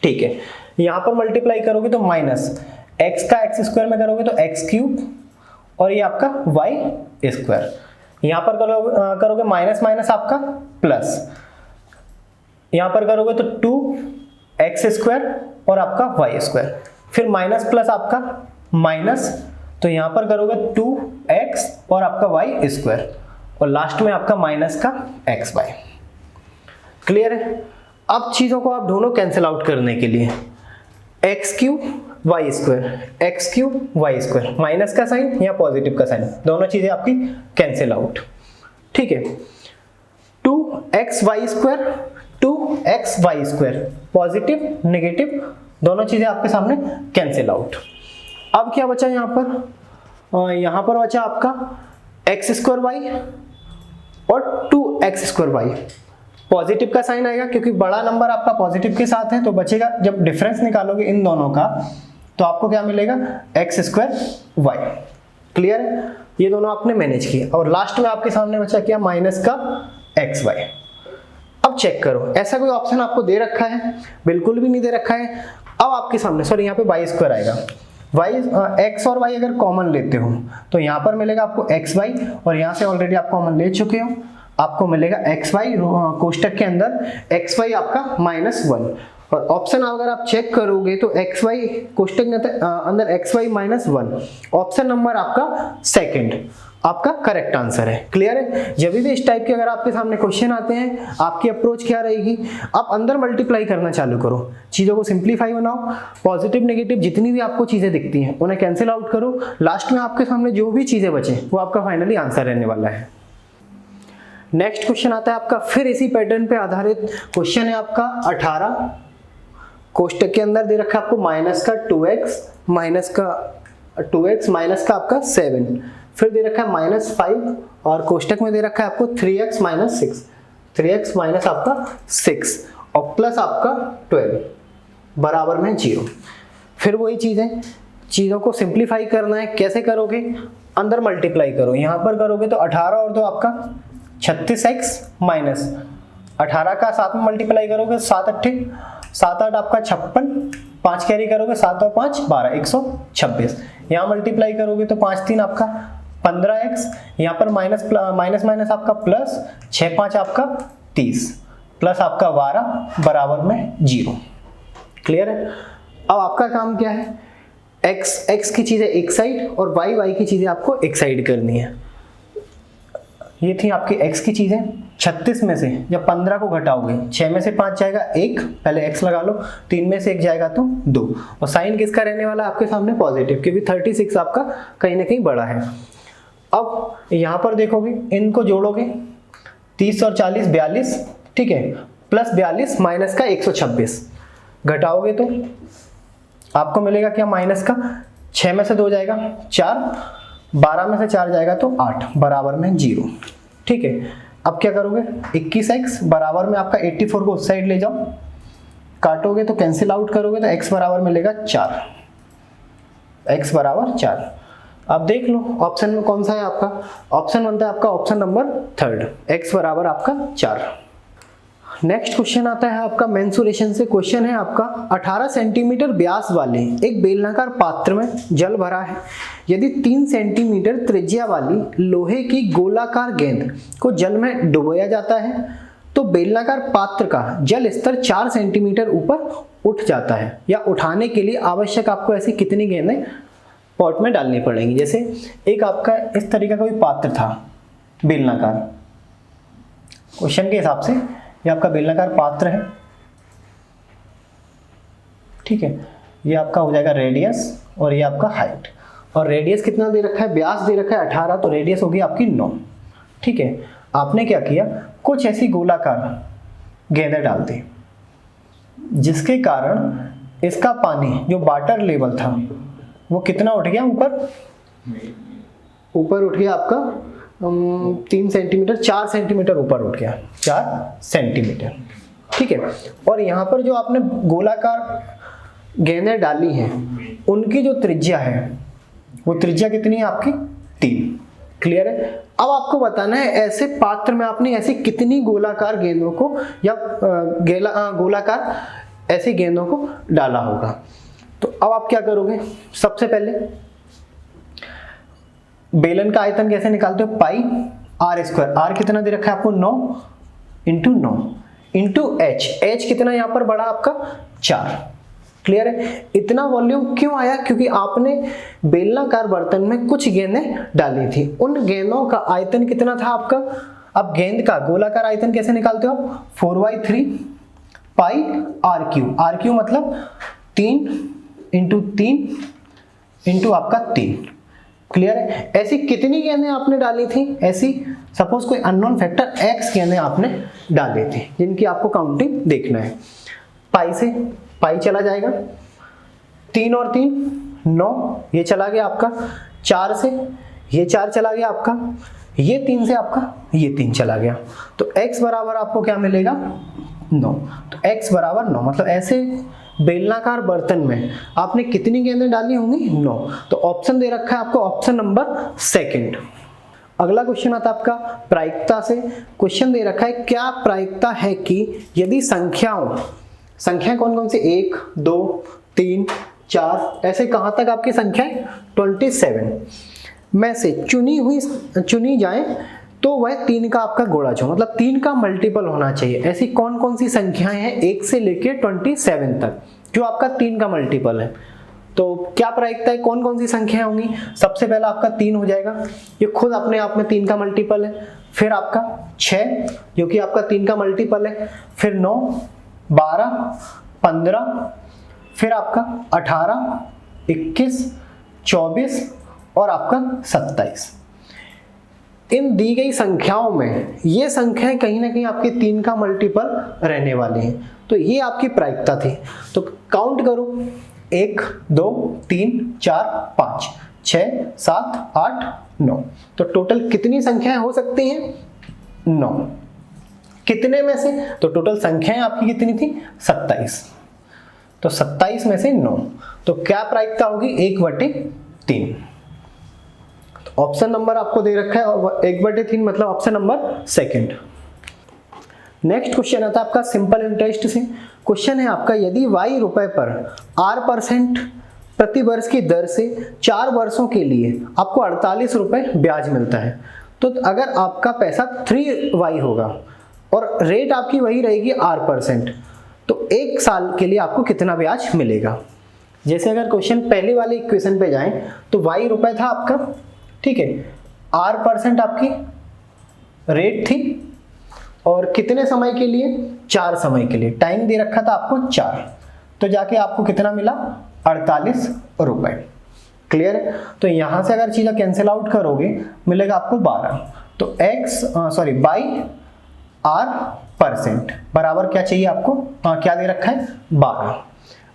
ठीक है। यहाँ पर मल्टीप्लाई करोगे तो माइनस x का एक्स स्क्वायर में करोगे तो एक्स क्यूब, और ये आपका वाई स्क्वायर। यहाँ पर करोगे माइनस माइनस आपका प्लस, यहाँ पर करोगे तो 2x स्क्वायर और आपका वाई स्क्वायर, फिर माइनस प्लस आपका माइनस, तो यहाँ पर करोगे 2x और आपका वाई स्क्वायर, और लास्ट में आपका माइनस का x वाई। क्लियर है। अब चीजों को आप दोनों कैंसिल आउट करने के लिए x cube y square, minus का साइन या पॉजिटिव का साइन, दोनों चीजें आपकी कैंसिल आउट, ठीक है। 2x Y square, positive negative दोनों चीजें आपके सामने कैंसिल आउट। अब क्या बचा यहाँ पर बचा आपका एक्स स्क्वायर वाई और 2x स्क्वायर वाई। पॉजिटिव का साइन आएगा क्योंकि बड़ा नंबर आपका पॉजिटिव के साथ है, तो बचेगा, जब डिफरेंस निकालोगे इन दोनों का तो आपको क्या मिलेगा एक्स स्क्वायर वाई। क्लियर है, ये दोनों आपने मैनेज किए, और लास्ट में आपके सामने बचा क्या माइनस का एक्स वाई। अब चेक करो, ऐसा कोई ऑप्शन आपको दे रखा है? बिल्कुल भी नहीं दे रखा है। अब आपके सामने सॉरी यहाँ पे वाई स्क्वायर आएगा, एक्स और वाई अगर कॉमन लेते हो तो यहाँ पर मिलेगा आपको एक्स वाई, और यहाँ से ऑलरेडी आप कॉमन ले चुके हो, आपको मिलेगा एक्स वाई कोष्टक के अंदर एक्स वाई आपका -1, और ऑप्शन अगर आप चेक करोगे तो एक्स वाई कोष्टक के अंदर एक्स वाई -1, ऑप्शन नंबर आपका सेकंड आपका करेक्ट आंसर है। क्लियर है। जब भी इस टाइप के अगर आपके सामने क्वेश्चन आते हैं, आपकी अप्रोच क्या रहेगी, आप अंदर मल्टीप्लाई करना चालू करो, चीजों को सिंप्लीफाई बनाओ, पॉजिटिव नेगेटिव जितनी भी आपको चीजें दिखती हैं उन्हें कैंसिल आउट करो, लास्ट में आपके सामने जो भी चीजें बचे वो आपका फाइनली आंसर रहने वाला है। नेक्स्ट क्वेश्चन आता है आपका, फिर इसी पैटर्न पे आधारित क्वेश्चन है आपका 18, कोष्टक के अंदर दे रखा है आपको माइनस का 2x माइनस का आपका 7, फिर दे रखा है -5, और कोष्टक में दे रखा है आपको 3x माइनस आपका 6 और प्लस आपका 12 बराबर में 0। फिर वही चीजें, चीजों को सिंप्लीफाई करना है। कैसे करोगे, अंदर मल्टीप्लाई करो, यहाँ पर करोगे तो 18 और 2 आपका 36x माइनस 18 का 7 में मल्टीप्लाई करोगे 7 8 आपका 56, 5 कैरी करोगे 7 और 5 12 126, यहाँ मल्टीप्लाई करोगे तो 5 3 आपका 15x, यहाँ पर माइनस आपका प्लस 6 5 आपका 30 प्लस आपका 12 बराबर में 0। क्लियर है। अब आपका काम क्या है, x की चीजें एक साइड और y की चीजें आपको एक साइड करनी है। ये थी आपकी x की चीजें, 36 में से जब 15 को घटाओगे 6 में से 5 जाएगा 1, पहले x लगा लो, 3 में से 1 जाएगा तो 2, और साइन किसका रहने वाला है आपके सामने पॉजिटिव, क्योंकि 36 आपका कहीं ना कहीं बड़ा है। अब यहाँ पर देखोगे, इनको जोड़ोगे 30 और 40 42, ठीक है, प्लस 42 माइनस का 126 घटाओगे तो आपको मिलेगा क्या माइनस का 6 में से 2 जाएगा 4, 12 में से 4 जाएगा तो 8 बराबर में 0। ठीक है, अब क्या करोगे 21x बराबर में आपका 84 को उस साइड ले जाओ, काटोगे तो कैंसिल आउट करोगे तो x बराबर मिलेगा 4, x बराबर 4। आप देख लो ऑप्शन में कौन सा है आपका, ऑप्शन बनता है आपका ऑप्शन नंबर 3, x बराबर आपका 4। नेक्स्ट क्वेश्चन आता है आपका मेंसुरेशन से। क्वेश्चन है आपका 18 सेंटीमीटर व्यास वाले एक बेलनाकार पात्र में जल भरा है। यदि 3 सेंटीमीटर त्रिज्या वाली लोहे की गोलाकार गेंद को जल में डुबोया जाता है तो बेलनाकार पात्र का जल स्तर 4 सेंटीमीटर ऊपर उठ जाता है, या उठाने के लिए आवश्यक आपको ऐसी कितनी गेंदें पॉट में डालनी पड़ेंगी। जैसे एक आपका इस तरीके का कोई पात्र था बेलनाकार, क्वेश्चन के हिसाब से ये आपका बेलनाकार पात्र है, ठीक है। ये आपका हो जाएगा रेडियस और ये आपका हाइट, और रेडियस कितना दे रखा है, व्यास दे रखा है 18, तो रेडियस होगी आपकी 9, ठीक है। आपने क्या किया, कुछ ऐसी गोलाकार गेंदें डाल दी जिसके कारण इसका पानी जो वाटर लेवल था वो कितना उठ गया, ऊपर उठ गया आपका 3 सेंटीमीटर, 4 सेंटीमीटर ऊपर उठ गया, 4 सेंटीमीटर, ठीक है। और यहाँ पर जो आपने गोलाकार गेंदें डाली हैं उनकी जो त्रिज्या है वो त्रिज्या कितनी है आपकी, 3। क्लियर है। अब आपको बताना है ऐसे पात्र में आपने ऐसी कितनी गोलाकार गेंदों को या गोलाकार ऐसी गेंदों को डाला होगा। तो अब आप क्या करोगे, सबसे पहले बेलन का आयतन कैसे निकालते हो, पाई आर स्क्वायर, आर कितना दे रखा है आपको 9 इंटू 9 इंटू एच, एच कितना यहां पर बढ़ा आपका 4। क्लियर है। इतना वॉल्यूम क्यों आया, क्योंकि आपने बेलनाकार बर्तन में कुछ गेंदें डाली थी, उन गेंदों का आयतन कितना था आपका। अब गेंद का गोलाकार आयतन कैसे निकालते हो आप, 4/3 पाई आर क्यू, आर क्यू मतलब 3 इंटू 3 इंटू आपका 3। क्लियर है। ऐसी कितनी गेंदें आपने डाली थी, ऐसी सपोज कोई अननोन फैक्टर x गेंदें आपने डाली थी जिनकी आपको काउंटिंग देखना है। पाई से पाई चला जाएगा, 3 और 3 9, ये चला गया आपका, 4 से ये 4 चला गया आपका, ये 3 से आपका ये 3 चला गया, तो x बराबर आपको क्या मिलेगा 9। तो x बराबर 9, मतलब ऐसे बेलनाकार बर्तन में आपने कितनी गेंदें डाली होंगी, 9। तो ऑप्शन दे रखा है आपको ऑप्शन नंबर 2। अगला क्वेश्चन आता है आपका प्रायिकता से। क्वेश्चन दे रखा है क्या प्रायिकता है कि यदि संख्याएं कौन कौन सी, 1 2 3 4 ऐसे कहां तक आपकी संख्याएं 27 में से चुनी जाए तो वह 3 का आपका गुणज हो, मतलब 3 का मल्टीपल होना चाहिए। ऐसी कौन कौन सी संख्याएं हैं 1 से लेके 27 तक जो आपका 3 का मल्टीपल है। तो क्या प्रायिकता है, कौन कौन सी संख्याएं होंगी। सबसे पहला आपका 3 हो जाएगा, ये खुद अपने आप में 3 का मल्टीपल है। फिर आपका 6 जो कि आपका 3 का मल्टीपल है। फिर 9 12 15, फिर आपका 18 21 24 और आपका 27। इन दी गई संख्याओं में ये संख्याएं कहीं ना कहीं आपके 3 का मल्टीपल रहने वाली हैं, तो ये आपकी प्रायिकता थी। तो काउंट करो, 1 2 3 4 5 6 7 8 9, तो टोटल कितनी संख्याएं हो सकती हैं 9। कितने में से, तो टोटल संख्याएं आपकी कितनी थी 27, तो 27 में से 9, तो क्या प्रायिकता होगी 1/3। ऑप्शन नंबर आपको दे रखा है 1/3, मतलब ऑप्शन नंबर 2। नेक्स्ट क्वेश्चन आता है आपका सिंपल इंटरेस्ट से। क्वेश्चन है आपका यदि y रुपए पर r% प्रति वर्ष की दर से 4 वर्षों के लिए आपको 48 रुपए ब्याज मिलता है, तो अगर आपका पैसा 3y होगा और रेट आपकी वही रहेगी r%, तो 1 साल के लिए आपको कितना ब्याज मिलेगा। जैसे अगर क्वेश्चन पहले वाले इक्वेशन पे जाएं तो y रुपए था आपका, ठीक है, r% आपकी रेट थी और कितने समय के लिए, 4 समय के लिए, टाइम दे रखा था आपको 4, तो जाके आपको कितना मिला 48 रुपए। क्लियर है। तो यहां से अगर चीजें कैंसिल आउट करोगे मिलेगा आपको 12, तो बाई r% बराबर क्या चाहिए आपको, क्या दे रखा है 12।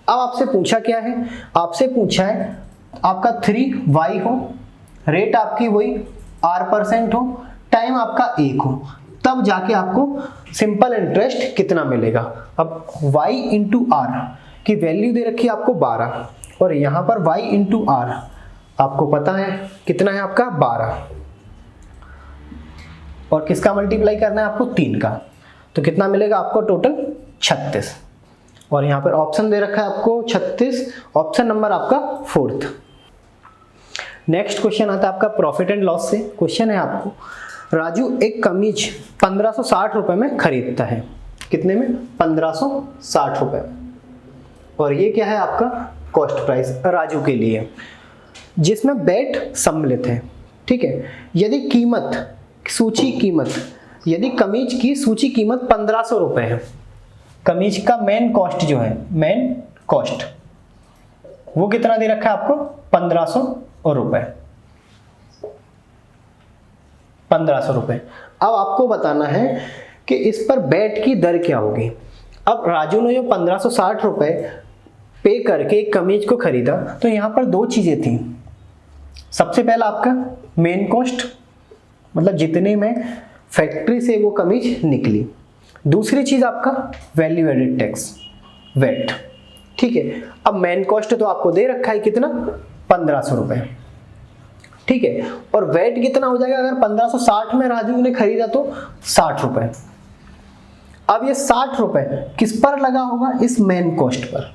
अब आपसे पूछा क्या है, आपसे पूछा है आपका 3y हो, रेट आपकी वही r% हो, टाइम आपका 1 हो, तब जाके आपको सिंपल इंटरेस्ट कितना मिलेगा। अब y इंटू आर की वैल्यू दे रखी है आपको 12 और यहाँ पर y इंटू आर आपको पता है कितना है आपका 12, और किसका मल्टीप्लाई करना है आपको 3 का, तो कितना मिलेगा आपको टोटल 36। और यहाँ पर ऑप्शन दे रखा है आपको 36, ऑप्शन नंबर आपका 4th। नेक्स्ट क्वेश्चन आता है आपका प्रॉफिट एंड लॉस से। क्वेश्चन है आपको, राजू एक कमीज 1560 रुपए में खरीदता है। कितने में? 1560 रुपए। और ये क्या है आपका कॉस्ट प्राइस राजू के लिए, जिसमें बेट सम्मिलित है। ठीक है, यदि कमीज की सूची कीमत 1500 रुपए है, कमीज का मेन कॉस्ट जो है, मेन कॉस्ट वो कितना दे रखा है आपको 1500 रुपए। 1500 रुपए। अब आपको बताना है कि इस पर बेट की दर क्या होगी। अब राजू ने जो 1560 रुपए पे करके एक कमीज को खरीदा, तो यहां पर दो चीजें थी। सबसे पहला आपका मेन कॉस्ट, मतलब जितने में फैक्ट्री से वो कमीज निकली। दूसरी चीज आपका वैल्यू एडेड टैक्स, वेट। ठीक है, अब मेन कॉस्ट तो आपको दे रखा है कितना 1500 रुपए। ठीक है, और वेट कितना हो जाएगा, अगर 1560 में राजू ने खरीदा तो 60 रुपए। अब ये 60 रुपए किस पर लगा होगा, इस मेन कॉस्ट पर।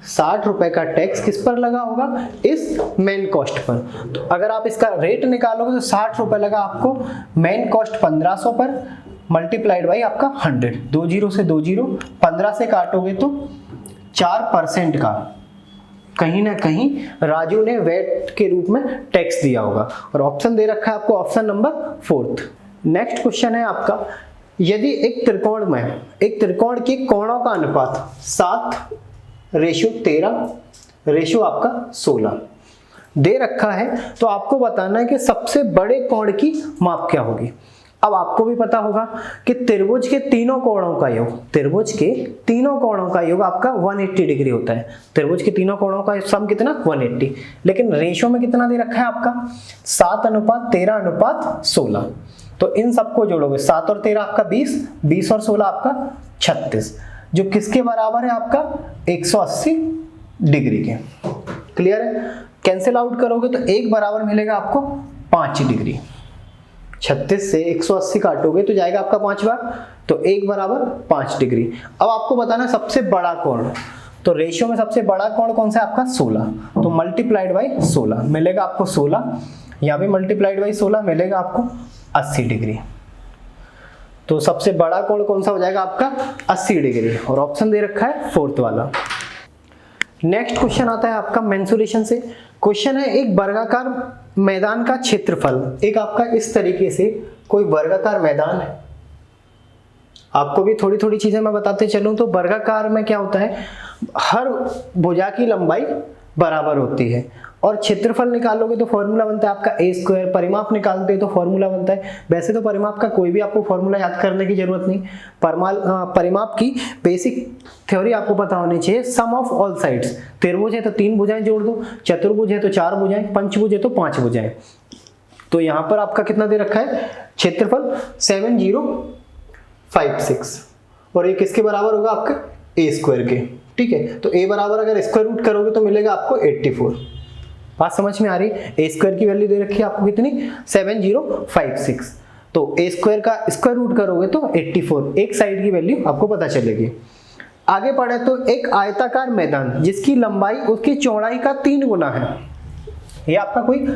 60 रुपए का टैक्स किस पर लगा होगा, इस मेन कॉस्ट पर। तो अगर आप इसका रेट निकालोगे तो 60 रुपए लगा आपको मेन कॉस्ट 1500 पर, मल्टीप्लाइड बाई आपका 100। 2 0 से 2 0, 15 से काटोगे तो 4% का कहीं ना कहीं राजू ने वेट के रूप में टैक्स दिया होगा। और ऑप्शन दे रखा है आपको option number 4th। Next question है आपका, यदि एक त्रिकोण के कोणों का अनुपात 7:13 आपका 16 दे रखा है, तो आपको बताना है कि सबसे बड़े कोण की माप क्या होगी। अब आपको भी पता होगा कि त्रिभुज के तीनों कोणों का योग आपका 180 डिग्री होता है। त्रिभुज के तीनों कोणों का सम कितना 180, लेकिन रेशियो में कितना दे रखा है आपका 7:13:16। तो इन सबको जोड़ोगे, 7 और 13 आपका 20, 20 और 16 आपका 36, जो किसके बराबर है आपका 180 डिग्री के। क्लियर है? कैंसिल आउट करोगे तो एक बराबर मिलेगा आपको 5 डिग्री। 36 से 180 काटोगे तो जाएगा आपका 5 बार, तो एक बराबर 5 डिग्री। अब आपको बताना सबसे बड़ा कोण, तो रेशियो में सबसे बड़ा कोण कौन सा है आपका 16, तो मल्टीप्लाइड बाई 16 मिलेगा आपको 16, यहाँ भी मल्टीप्लाइड बाई 16 मिलेगा आपको 80 डिग्री। तो सबसे बड़ा कोण कौन सा हो जाएगा आपका 80 डिग्री, और ऑप्शन दे रखा है 4th वाला। नेक्स्ट क्वेश्चन आता है आपका मेंसुरेशन से। क्वेश्चन है, एक वर्गाकार मैदान का क्षेत्रफल, एक आपका इस तरीके से कोई वर्गाकार मैदान है। आपको भी थोड़ी थोड़ी चीजें मैं बताते चलूं तो वर्गाकार में क्या होता है, हर भुजा की लंबाई बराबर होती है, और क्षेत्रफल निकालोगे तो फॉर्मूला बनता है आपका a²। परिमाप निकालते हैं तो फॉर्मूला बनता है, वैसे तो परिमाप का कोई भी आपको फॉर्मूला याद करने की जरूरत नहीं। परिमाप की बेसिक थ्योरी आपको पता होनी चाहिए, सम ऑफ ऑल साइड्स। त्रिभुज है तो 3 भुजाएं जोड़ दो, चतुर्भुज है तो 4 भुजाएं, पंचभुज है तो 5 भुजाएं। तो यहाँ पर आपका कितना दे रखा है क्षेत्रफल 7056, और ये किसके बराबर होगा आपके a² के। ठीक है, तो a बराबर अगर स्क्वायर रूट करोगे तो मिलेगा आपको 84। बात समझ में आ रही है? a² की वैल्यू दे रखी है आपको कितनी 7056, तो a² का स्क्वायर रूट करोगे तो 84, एक साइड की वैल्यू आपको पता चलेगी। आगे पढ़े तो एक आयताकार मैदान जिसकी लंबाई उसकी चौड़ाई का 3 गुना है। ये आपका कोई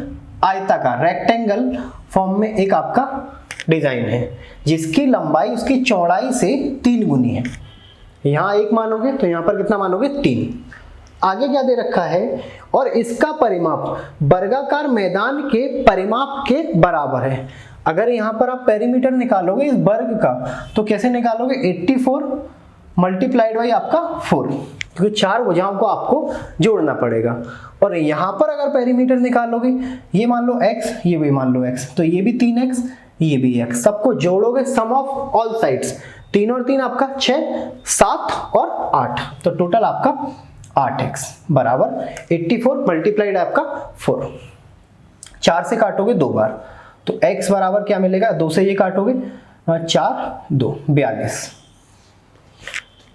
आयताकार रेक्टेंगल फॉर्म में एक आपका डिजाइन है जिसकी लंबाई उसकी चौड़ाई से 3 गुनी है। यहां 1 मानोगे तो यहां पर कितना मानोगे 3। आगे क्या दे रखा है, और इसका परिमाप वर्गाकार मैदान के परिमाप के बराबर है। अगर यहां पर आप पेरीमीटर निकालोगे इस वर्ग का तो कैसे निकालोगे, 84 मल्टीप्लाइड बाई आपका 4, क्योंकि 4 भुजाओं को आपको जोड़ना पड़ेगा। और यहां पर अगर पेरीमीटर निकालोगे, ये मान लो x, ये भी मान लो x, तो ये भी 3x, ये भी x, सबको जोड़ोगे सम ऑफ ऑल साइड्स, 3 और 3 आपका 6, 7 और 8, तो टोटल आपका 8x बराबर 84 मल्टीप्लाइड आपका 4। 4 से काटोगे 2 बार, तो x बराबर क्या मिलेगा, 2 से ये काटोगे 4 2 42।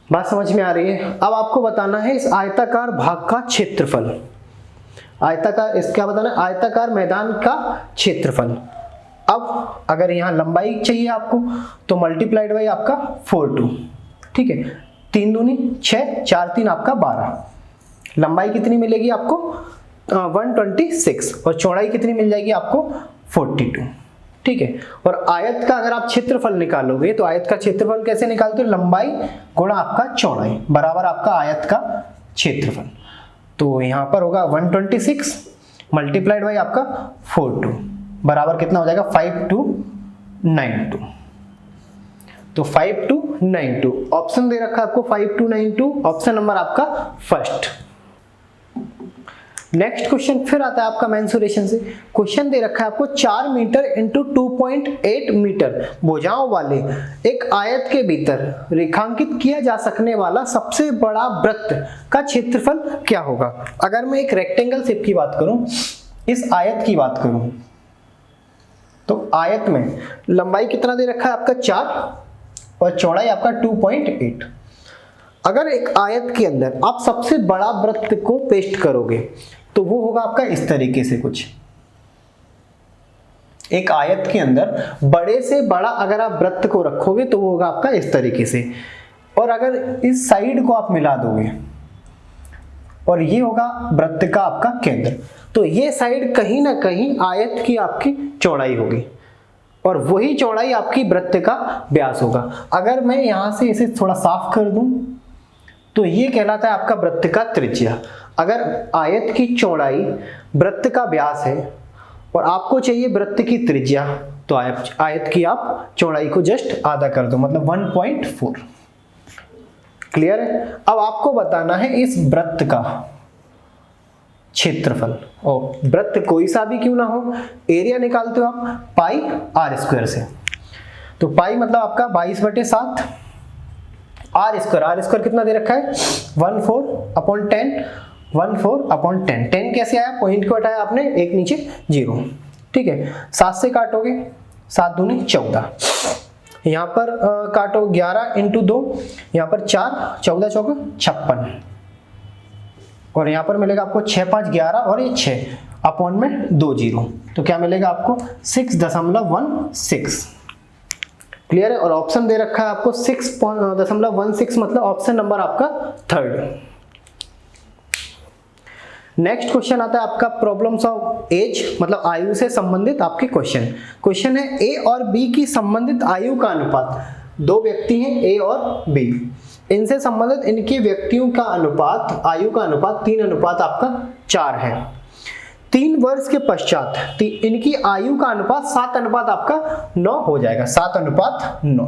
बात समझ में आ रही है? अब आपको बताना है इस आयताकार भाग का क्षेत्रफल। आयताकार, इसका बताना है आयताकार मैदान का क्षेत्रफल। अब अगर यहाँ लंबाई चाहिए आपको तो मल्टीप्लाइड बाई आपका 4/2, ठीक है, 3 दूनी 6, 4 3 आपका 12। लंबाई कितनी मिलेगी आपको 126 और चौड़ाई कितनी मिल जाएगी आपको 42, ठीक है। और आयत का अगर आप क्षेत्रफल निकालोगे तो आयत का क्षेत्रफल कैसे निकालते हो, लंबाई गुणा आपका चौड़ाई बराबर आपका आयत का क्षेत्रफल। तो यहाँ पर होगा 126 मल्टीप्लाइड बाई आपका 42 बराबर कितना हो जाएगा 5292। तो 5292 ऑप्शन दे रखा है आपको 5292, ऑप्शन नंबर आपका फर्स्ट। नेक्स्ट क्वेश्चन फिर आता है आपका मेंसुरेशन से। क्वेश्चन दे रखा है आपको 4 मीटर इंटू 2.8 मीटर भुजाओं वाले एक आयत के भीतर रेखांकित किया जा सकने वाला सबसे बड़ा वृत्त का क्षेत्रफल क्या होगा। अगर मैं एक रेक्टेंगल शेप की बात करूं, इस आयत की बात करूं, तो आयत में लंबाई कितना दे रखा है आपका 4 और चौड़ाई आपका 2.8। अगर एक आयत के अंदर आप सबसे बड़ा वृत्त को पेस्ट करोगे तो वो होगा आपका इस तरीके से कुछ। एक आयत के अंदर बड़े से बड़ा अगर आप वृत्त को रखोगे तो वो होगा आपका इस तरीके से, और अगर इस साइड को आप मिला दोगे और ये होगा वृत्त का आपका केंद्र, तो ये साइड कहीं ना कहीं आयत की आपकी चौड़ाई होगी और वही चौड़ाई आपकी वृत्त का व्यास होगा। अगर मैं यहां से इसे थोड़ा साफ कर दूं तो ये कहलाता है आपका वृत्त का त्रिज्या। अगर आयत की चौड़ाई वृत्त का व्यास है और आपको चाहिए वृत्त की त्रिज्या, तो आयत की आप चौड़ाई को जस्ट आधा कर दो, मतलब 1.4। क्लियर है। अब आपको बताना है इस वृत्त का क्षेत्रफल, और वृत्त कोई सा भी क्यों ना हो, एरिया निकालते हो आप पाई आर स्क्वायर से। तो पाई मतलब आपका 22/7, आर स्क्वायर कितना दे रखा है 14/10, 14/10। 10 कैसे आया, पॉइंट को हटाया आपने, एक नीचे 0, ठीक है। 7 से काटोगे 7 दूनी 14, यहाँ पर काटो 11 × 2, यहाँ पर 4, 14 चौका 56, और यहाँ पर मिलेगा आपको 6 5 11 और ये 6 अपॉन में 2 0, तो क्या मिलेगा आपको 6.16। क्लियर है। और ऑप्शन दे रखा है आपको 6.16, मतलब ऑप्शन नंबर आपका थर्ड। नेक्स्ट क्वेश्चन आता है आपका प्रॉब्लम्स ऑफ एज, मतलब आयु से संबंधित आपके क्वेश्चन है ए और बी की संबंधित आयु का अनुपात। दो व्यक्ति हैं ए और बी, इनसे संबंधित इनकी व्यक्तियों का अनुपात, आयु का अनुपात 3 आपका 4 है। 3 वर्ष के पश्चात इनकी आयु का अनुपात 7 आपका 9 हो जाएगा, 7:9।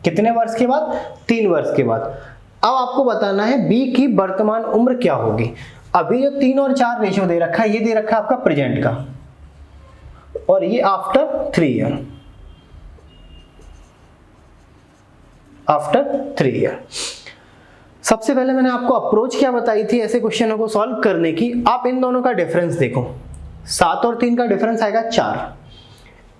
कितने वर्ष के बाद, 3 वर्ष के बाद। अब आपको बताना है बी की वर्तमान उम्र क्या होगी। अभी जो 3 और 4 रेशियो दे रखा है, ये दे रखा है आपका प्रेजेंट का, और ये आफ्टर 3 ईयर, आफ्टर 3 ईयर। सबसे पहले मैंने आपको अप्रोच क्या बताई थी ऐसे क्वेश्चनों को सॉल्व करने की। आप इन दोनों का डिफरेंस देखो, 7 और 3 का डिफरेंस आएगा 4।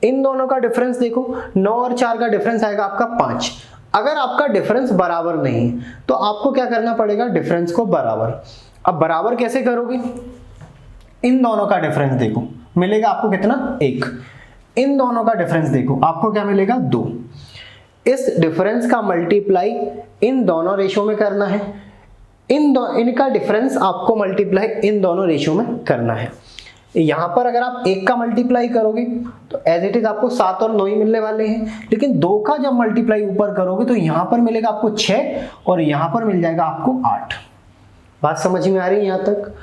इन दोनों का डिफरेंस देखो, 9 और 4 का डिफरेंस आएगा आपका 5। अगर आपका डिफरेंस बराबर नहीं तो आपको क्या करना पड़ेगा, डिफरेंस को बराबर। अब बराबर कैसे करोगे, इन दोनों का डिफरेंस देखो, मिलेगा आपको कितना 1। इन दोनों का डिफरेंस देखो, आपको क्या मिलेगा 2। इस डिफरेंस का मल्टीप्लाई इन दोनों रेशियो में करना है, इनका डिफरेंस आपको मल्टीप्लाई इन दोनों रेशियो में करना है। यहां पर अगर आप 1 का मल्टीप्लाई करोगे तो एज इट इज आपको 7 और 9 ही मिलने वाले हैं, लेकिन 2 का जब मल्टीप्लाई ऊपर करोगे तो यहां पर मिलेगा आपको 6 और यहां पर मिल जाएगा आपको 8। बात समझ में आ रही है यहां तक।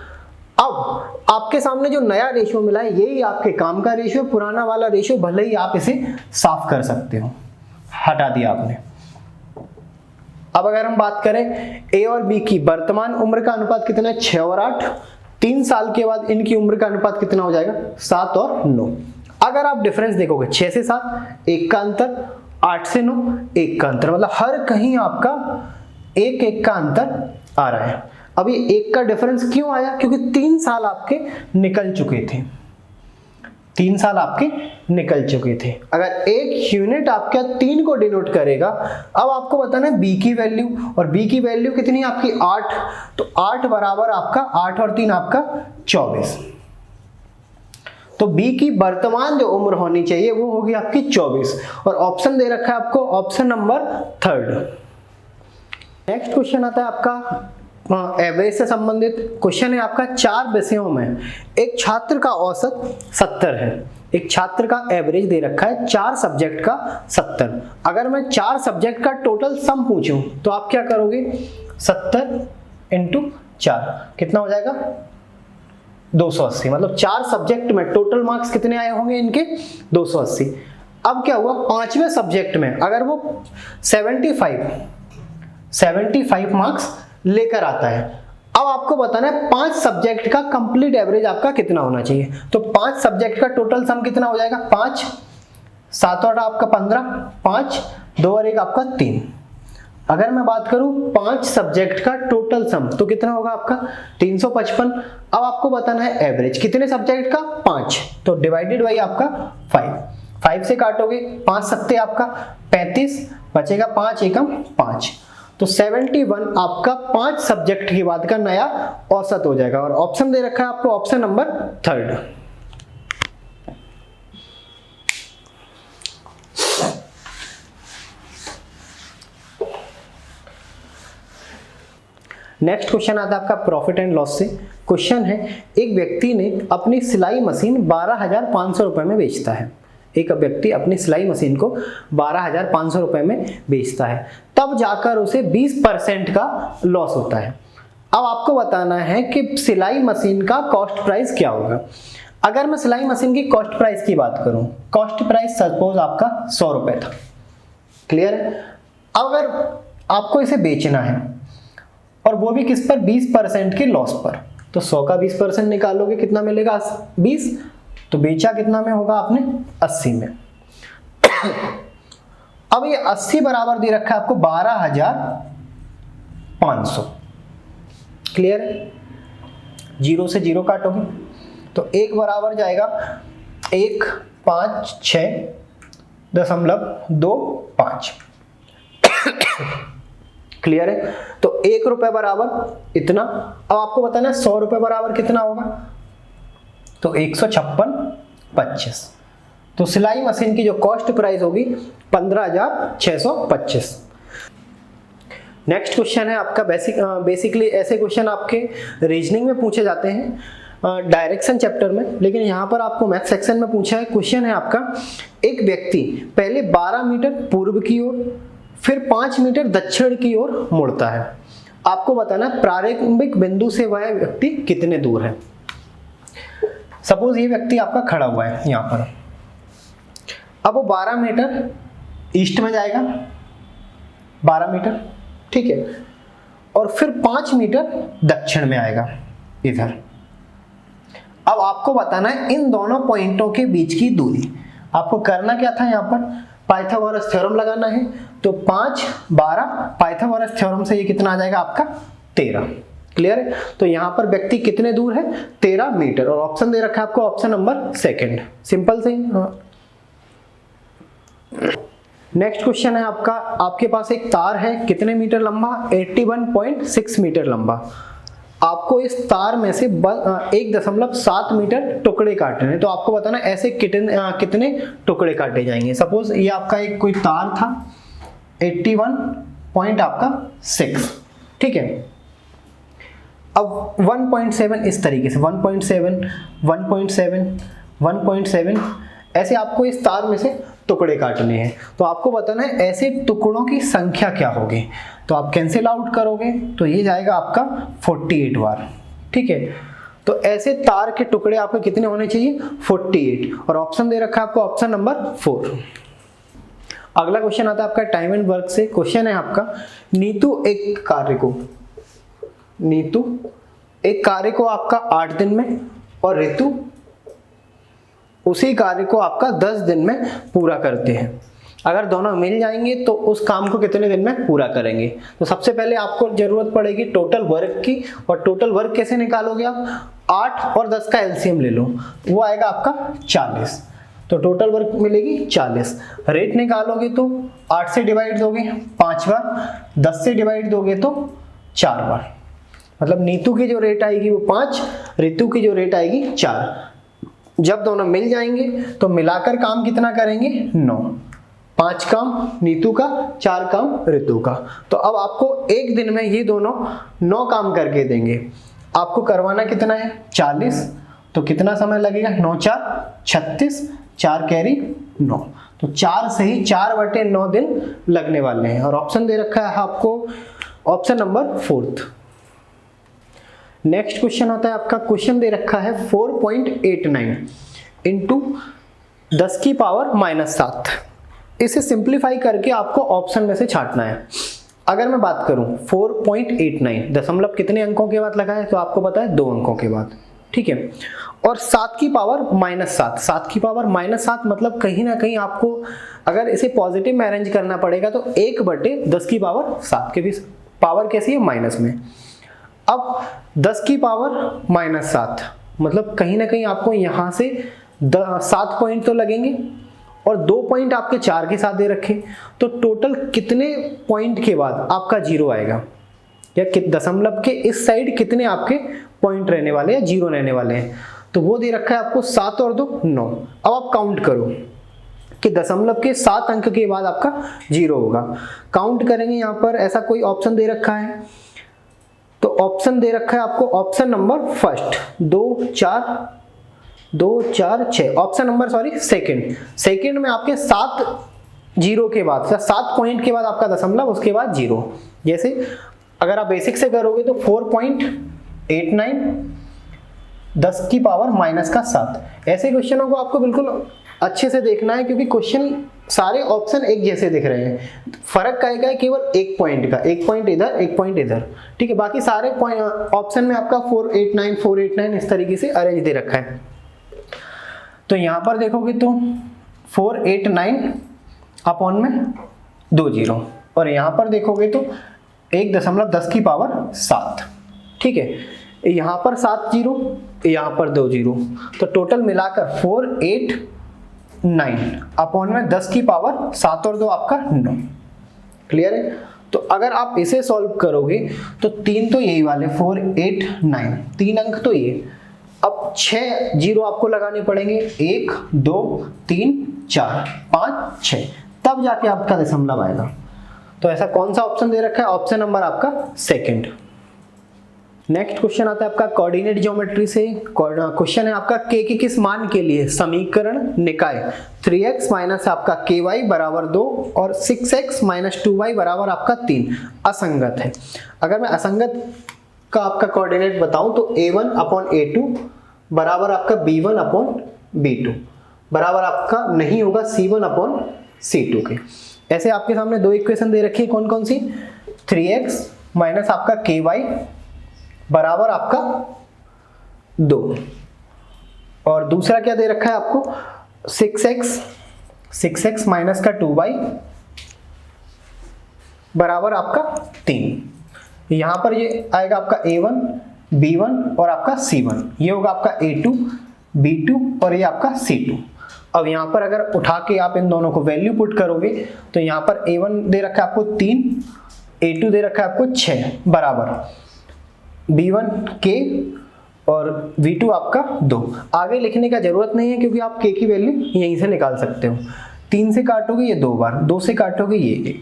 अब आपके सामने जो नया रेशियो मिला है यही आपके काम का रेशियो, पुराना वाला रेशियो भले ही आप इसे साफ कर सकते हो, हटा दिया आपने। अब अगर हम बात करें ए और बी की वर्तमान उम्र का अनुपात कितना है 6 और 8। 3 साल के बाद इनकी उम्र का अनुपात कितना हो जाएगा 7 और 9। अगर आप डिफरेंस देखोगे 6 से 7 1 का अंतर, 8 से 9 1 का अंतर, मतलब हर कहीं आपका 1 का अंतर आ रहा है। अब ये 1 का डिफरेंस क्यों आया, क्योंकि 3 साल आपके निकल चुके थे, 3 साल आपके निकल चुके थे। अगर एक यूनिट आपका 3 को डिनोट करेगा। अब आपको बताना है बी की वैल्यू, और बी की वैल्यू कितनी है आपकी 8, तो 8 बराबर आपका 8 और 3 आपका 24। तो बी की वर्तमान जो उम्र होनी चाहिए वो होगी आपकी 24, और ऑप्शन दे रखा है आपको ऑप्शन नंबर 3। नेक्स्ट क्वेश्चन आता है आपका एवरेज से संबंधित क्वेश्चन है आपका। 4 विषयों में एक छात्र का औसत 70 है, एक छात्र का एवरेज दे रखा है 4 सब्जेक्ट का 70। अगर मैं 4 सब्जेक्ट का टोटल सम पूछूं तो आप क्या करोगे, 70 इंटू 4 कितना हो जाएगा 280। मतलब 4 सब्जेक्ट में टोटल मार्क्स कितने आए होंगे इनके 280। अब क्या हुआ, 5वें सब्जेक्ट में अगर वो 75 मार्क्स लेकर आता है, अब आपको बताना है 5 सब्जेक्ट का कंप्लीट एवरेज आपका कितना होना चाहिए। तो 5 सब्जेक्ट का टोटल सम कितना हो जाएगा, 5 7 और आपका 15, 5 2 और 1 आपका 3। अगर मैं बात करूं 5 सब्जेक्ट का टोटल सम तो कितना होगा आपका 355। अब आपको बताना है एवरेज कितने सब्जेक्ट का 5, तो डिवाइडेड बाई आपका 5 से काटोगे 5 सत्ते आपका 35, बचेगा 5 एकम 5, तो 71 आपका 5 सब्जेक्ट के बाद का नया औसत हो जाएगा। और ऑप्शन दे रखा है आपको ऑप्शन नंबर 3। नेक्स्ट क्वेश्चन आता है आपका प्रॉफिट एंड लॉस से। क्वेश्चन है एक व्यक्ति ने अपनी सिलाई मशीन 12,500 रुपए में बेचता है। एक व्यक्ति अपनी सिलाई मशीन को 12,500 रुपए में बेचता है, तब जाकर उसे 20% का लॉस होता है। अब आपको बताना है कि सिलाई मशीन का कॉस्ट प्राइस क्या होगा। अगर मैं सिलाई मशीन की कॉस्ट प्राइस की बात करूं, कॉस्ट प्राइस सपोज आपका 100 रुपए था, क्लियर है। अगर आपको इसे बेचना है और वो भी किस पर, 20% के लॉस पर, तो 100 का 20% निकालोगे कितना मिलेगा 20, तो बेचा कितना में होगा आपने 80 में। अब ये 80 बराबर दे रखा है आपको 12,500, क्लियर है। 0 से 0 काटोगे तो 1 बराबर जाएगा 156.25, क्लियर है। तो 1 रुपए बराबर इतना। अब आपको बताना है 100 रुपए बराबर कितना होगा, तो 156.25। तो सिलाई मशीन की जो कॉस्ट प्राइस होगी 15,625। नेक्स्ट क्वेश्चन है आपका बेसिकली ऐसे क्वेश्चन आपके रीजनिंग में पूछे जाते हैं डायरेक्शन चैप्टर में, लेकिन यहाँ पर आपको मैथ सेक्शन में पूछा है। क्वेश्चन है आपका एक व्यक्ति पहले 12 मीटर पूर्व की ओर फिर 5 मीटर दक्षिण की ओर मुड़ता है। आपको बताना है प्रारंभिक बिंदु से वह व्यक्ति कितने दूर है। सपोज ये व्यक्ति आपका खड़ा हुआ है यहाँ पर, अब वो 12 मीटर ईस्ट में जाएगा, 12 मीटर, ठीक है, और फिर 5 मीटर दक्षिण में आएगा इधर। अब आपको बताना है इन दोनों पॉइंटों के बीच की दूरी। आपको करना क्या था, यहाँ पर पाइथागोरस थ्योरम लगाना है। तो 5 12 पाइथागोरस थ्योरम से ये कितना आ जाएगा आपका 13, क्लियर है। तो यहाँ पर व्यक्ति कितने दूर है 13 मीटर, और ऑप्शन दे रखा है आपको ऑप्शन नंबर 2, सिंपल से। नेक्स्ट क्वेश्चन है आपका, आपके पास एक तार है कितने मीटर लंबा, 81.6 मीटर लंबा। आपको इस तार में से 1.7 मीटर टुकड़े काटने हैं। तो आपको बताना ऐसे कितने टुकड़े काटे जाएंगे। सपोज ये आपका एक कोई तार था 81.6, ठीक है। अब 1.7 इस तरीके से 1.7 1.7 1.7 ऐसे आपको इस तार में से टुकड़े काटने हैं। तो आपको बताना है ऐसे टुकड़ों की संख्या क्या होगी। तो आप कैंसिल आउट करोगे तो ये जाएगा आपका 48 बार, ठीक है। तो ऐसे तार के टुकड़े आपके कितने होने चाहिए 48, और ऑप्शन दे रखा है आपको ऑप्शन नंबर 4। अगला क्वेश्चन आता है आपका टाइम एंड वर्क से। क्वेश्चन है आपका नीतू एक कार्य को आपका 8 दिन में और ऋतु उसी कार्य को आपका 10 दिन में पूरा करते हैं। अगर दोनों मिल जाएंगे तो उस काम को कितने दिन में पूरा करेंगे। तो सबसे पहले आपको जरूरत पड़ेगी टोटल वर्क की, और टोटल वर्क कैसे निकालोगे आप, 8 और 10 का एलसीएम ले लो, वो आएगा आपका 40। तो टोटल वर्क मिलेगी 40। रेट निकालोगे तो 8 से डिवाइड दोगे 5 बार, 10 से डिवाइड दोगे तो 4 बार। मतलब नीतू की जो रेट आएगी वो 5, ऋतु की जो रेट आएगी 4। जब दोनों मिल जाएंगे तो मिलाकर काम कितना करेंगे, 9। 5 काम नीतू का, 4 काम ऋतु का। तो अब आपको एक दिन में ये दोनों 9 काम करके देंगे। आपको करवाना कितना है, 40। तो कितना समय लगेगा, 9 4 36, 4 कैरी 9। तो 4 सही 4/9 दिन लगने वाले हैं। और ऑप्शन दे रखा है आपको ऑप्शन नंबर 4। नेक्स्ट क्वेश्चन आता है आपका, क्वेश्चन दे रखा है 4.89 इंटू 10 की पावर -7। इसे सिंप्लीफाई करके आपको ऑप्शन में से छांटना है। अगर मैं बात करूं 4.89 दशमलव कितने अंकों के बाद लगा है, तो आपको पता है 2 अंकों के बाद, ठीक है। और 7 की पावर -7, 7 की पावर -7 मतलब कहीं ना कहीं आपको अगर इसे पॉजिटिव में अरेंज करना पड़ेगा तो 1/10 की पावर 7 के भी पावर कैसी है, माइनस में। अब 10 की पावर -7 मतलब कहीं ना कहीं आपको यहां से 7 पॉइंट तो लगेंगे और 2 पॉइंट आपके 4 के साथ दे रखे। तो टोटल कितने पॉइंट के बाद आपका 0 आएगा, या दशमलव के इस साइड कितने आपके पॉइंट रहने वाले हैं, 0 रहने वाले हैं। तो वो दे रखा है आपको 7 और 2 9। अब आप काउंट करो कि दशमलव के 7 अंक के बाद आपका 0 होगा। काउंट करेंगे, यहाँ पर ऐसा कोई ऑप्शन दे रखा है, तो ऑप्शन दे रखा है आपको option number first 2 4 6, option number second में आपके 7 0 के बाद, 7 पॉइंट के बाद आपका दशमलव, उसके बाद 0। जैसे अगर आप बेसिक से करोगे तो 4.89 10 की पावर -7। ऐसे क्वेश्चनों को आपको बिल्कुल अच्छे से देखना है, क्योंकि क्वेश्चन सारे ऑप्शन एक जैसे दिख रहे हैं। फर्क क्या है, केवल 1 पॉइंट का, 1 पॉइंट इधर 1 पॉइंट इधर, ठीक है। बाकी सारे ऑप्शन में आपका 489 इस तरीके से अरेंज दे रखा है। तो यहां पर देखोगे तो 489 अपॉन में 2 0, और यहां पर देखोगे तो 1.10 की पावर 7, ठीक है। यहां पर 7 0, यहां पर 2 0, तो टोटल मिलाकर 489 अपॉन में 10 की पावर 7 और 2 आपका 9। क्लियर है। तो अगर आप इसे सॉल्व करोगे तो 3 तो यही वाले 489, 3 अंक तो ये। अब 6 0 आपको लगाने पड़ेंगे, 1 2 3 4 5 6, तब जाके आपका दशमलव आएगा। तो ऐसा कौन सा ऑप्शन दे रखा है, ऑप्शन नंबर आपका सेकंड। नेक्स्ट क्वेश्चन आता है आपका कोऑर्डिनेट ज्योमेट्री से। क्वेश्चन है आपका k के किस मान के लिए समीकरण निकाय 3x माइनस आपका ky बराबर 2 और 6x माइनस 2y बराबर आपका 3 असंगत है। अगर मैं असंगत का आपका कोऑर्डिनेट बताऊं तो a1 अपॉन a2 बराबर आपका b1 अपॉन b2 बराबर आपका नहीं होगा c1 अपॉन c2 के। ऐसे आपके सामने 2 इक्वेशन दे रखी है, कौन कौन सी, 3x माइनस आपका ky बराबर आपका 2, और दूसरा क्या दे रखा है आपको 6x माइनस का 2y बराबर आपका 3। यहां पर ये आएगा आपका a1 b1 और आपका c1, ये होगा आपका a2 b2 और ये आपका c2। अब यहां पर अगर उठा के आप इन दोनों को वैल्यू पुट करोगे तो यहां पर a1 दे रखा है आपको 3, a2 दे रखा है आपको 6 बराबर b1 k और v2 आपका 2। आगे लिखने का जरूरत नहीं है, क्योंकि आप k की वैल्यू यहीं से निकाल सकते हो। 3 से काटोगे ये 2 बार, 2 से काटोगे ये 1,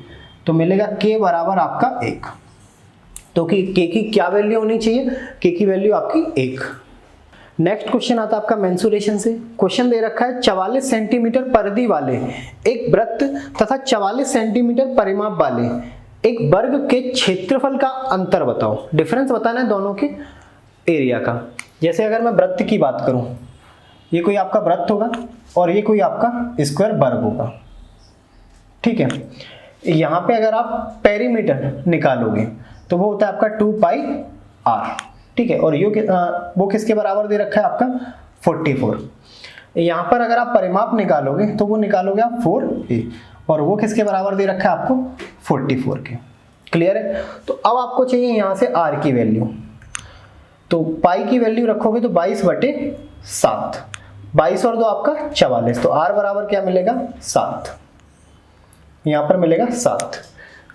तो मिलेगा k बराबर आपका 1। तो k की क्या वैल्यू होनी चाहिए, k की वैल्यू आपकी 1। नेक्स्ट क्वेश्चन आता है आपका मेंसुरेशन से। क्वेश्चन दे रखा है 44 सेंटीमीटर परिधि वाले एक वृत्त तथा 44 सेंटीमीटर परिमाप वाले एक वर्ग के क्षेत्रफल का अंतर बताओ। डिफरेंस बताना है दोनों के एरिया का। जैसे अगर मैं वृत्त की बात करूं, ये कोई आपका वृत्त होगा और ये कोई आपका स्क्वायर वर्ग होगा, ठीक है। यहां पे अगर आप पेरीमीटर निकालोगे तो वो होता है आपका 2 पाई r, ठीक है। और वो किसके बराबर दे रखा है आपका 44। यहां पर अगर आप परिमाप निकालोगे तो वो निकालोगे आप 4a, और वो किसके बराबर दे रखा है आपको 44 के। क्लियर है। तो अब आपको चाहिए यहां से r की वैल्यू, तो पाई की वैल्यू रखोगे तो 22/7, 22 और 2 आपका 44, तो r बराबर क्या मिलेगा 7, यहां पर मिलेगा 7।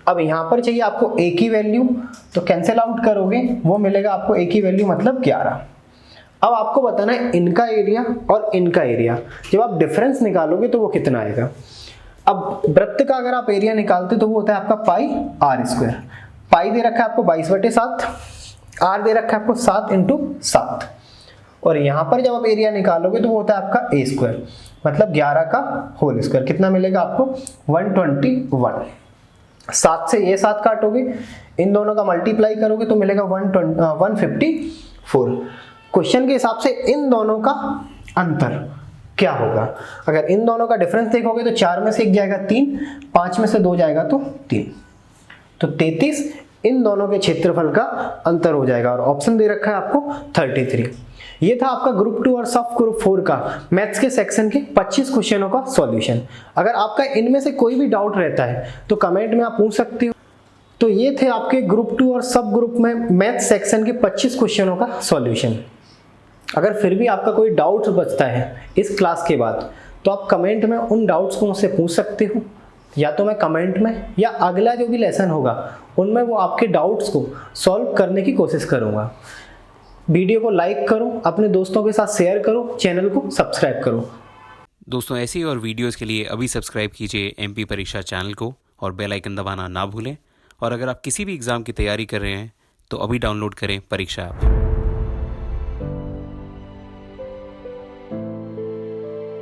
अब यहां पर चाहिए आपको a की वैल्यू, तो कैंसिल आउट करोगे वो मिलेगा आपको a की वैल्यू मतलब 11। अब आपको बताना है इनका एरिया और इनका एरिया, जब आप डिफरेंस निकालोगे तो वो कितना आएगा। अब वृत्त का अगर आप एरिया निकालते तो वो होता है आपका पाई आर स्क्वायर। पाई दे रखा है आपको 22/7, आर दे रखा है आपको 7 × 7, और यहाँ पर जब आप एरिया निकालोगे तो वो होता है आपका ए स्क्वायर, मतलब 11 का होल स्क्वायर। कितना मिलेगा आपको 121। 7 से ये 7 काटोगे, इन दोनों का मल्टीप्लाई करोगे तो मिलेगा 154। क्वेश्चन के हिसाब से इन दोनों का अंतर क्या होगा। अगर इन दोनों का डिफरेंस देखोगे तो 4 में से 1 जाएगा 3, 5 में से 2 जाएगा तो 3, तो 33 इन दोनों के क्षेत्रफल का अंतर हो जाएगा। और ऑप्शन दे रखा है आपको 33। ये था आपका ग्रुप 2 और सब ग्रुप 4 का मैथ्स के सेक्शन के 25 क्वेश्चनों का सॉल्यूशन। अगर आपका इनमें से कोई भी डाउट रहता है तो कमेंट में आप पूछ सकते हो। तो ये थे आपके ग्रुप 2 और सब ग्रुप में मैथ्स सेक्शन के 25 क्वेश्चनों का सॉल्यूशन। अगर फिर भी आपका कोई डाउट बचता है इस क्लास के बाद तो आप कमेंट में उन डाउट्स को मुझसे पूछ सकते हो, या तो मैं कमेंट में या अगला जो भी लेसन होगा उनमें वो आपके डाउट्स को सॉल्व करने की कोशिश करूँगा। वीडियो को लाइक करो, अपने दोस्तों के साथ शेयर करो, चैनल को सब्सक्राइब करो। दोस्तों ऐसी और वीडियोस के लिए अभी सब्सक्राइब कीजिए एमपी परीक्षा चैनल को और बेल आइकन दबाना ना भूलें। और अगर आप किसी भी एग्ज़ाम की तैयारी कर रहे हैं तो अभी डाउनलोड करें परीक्षा ऐप।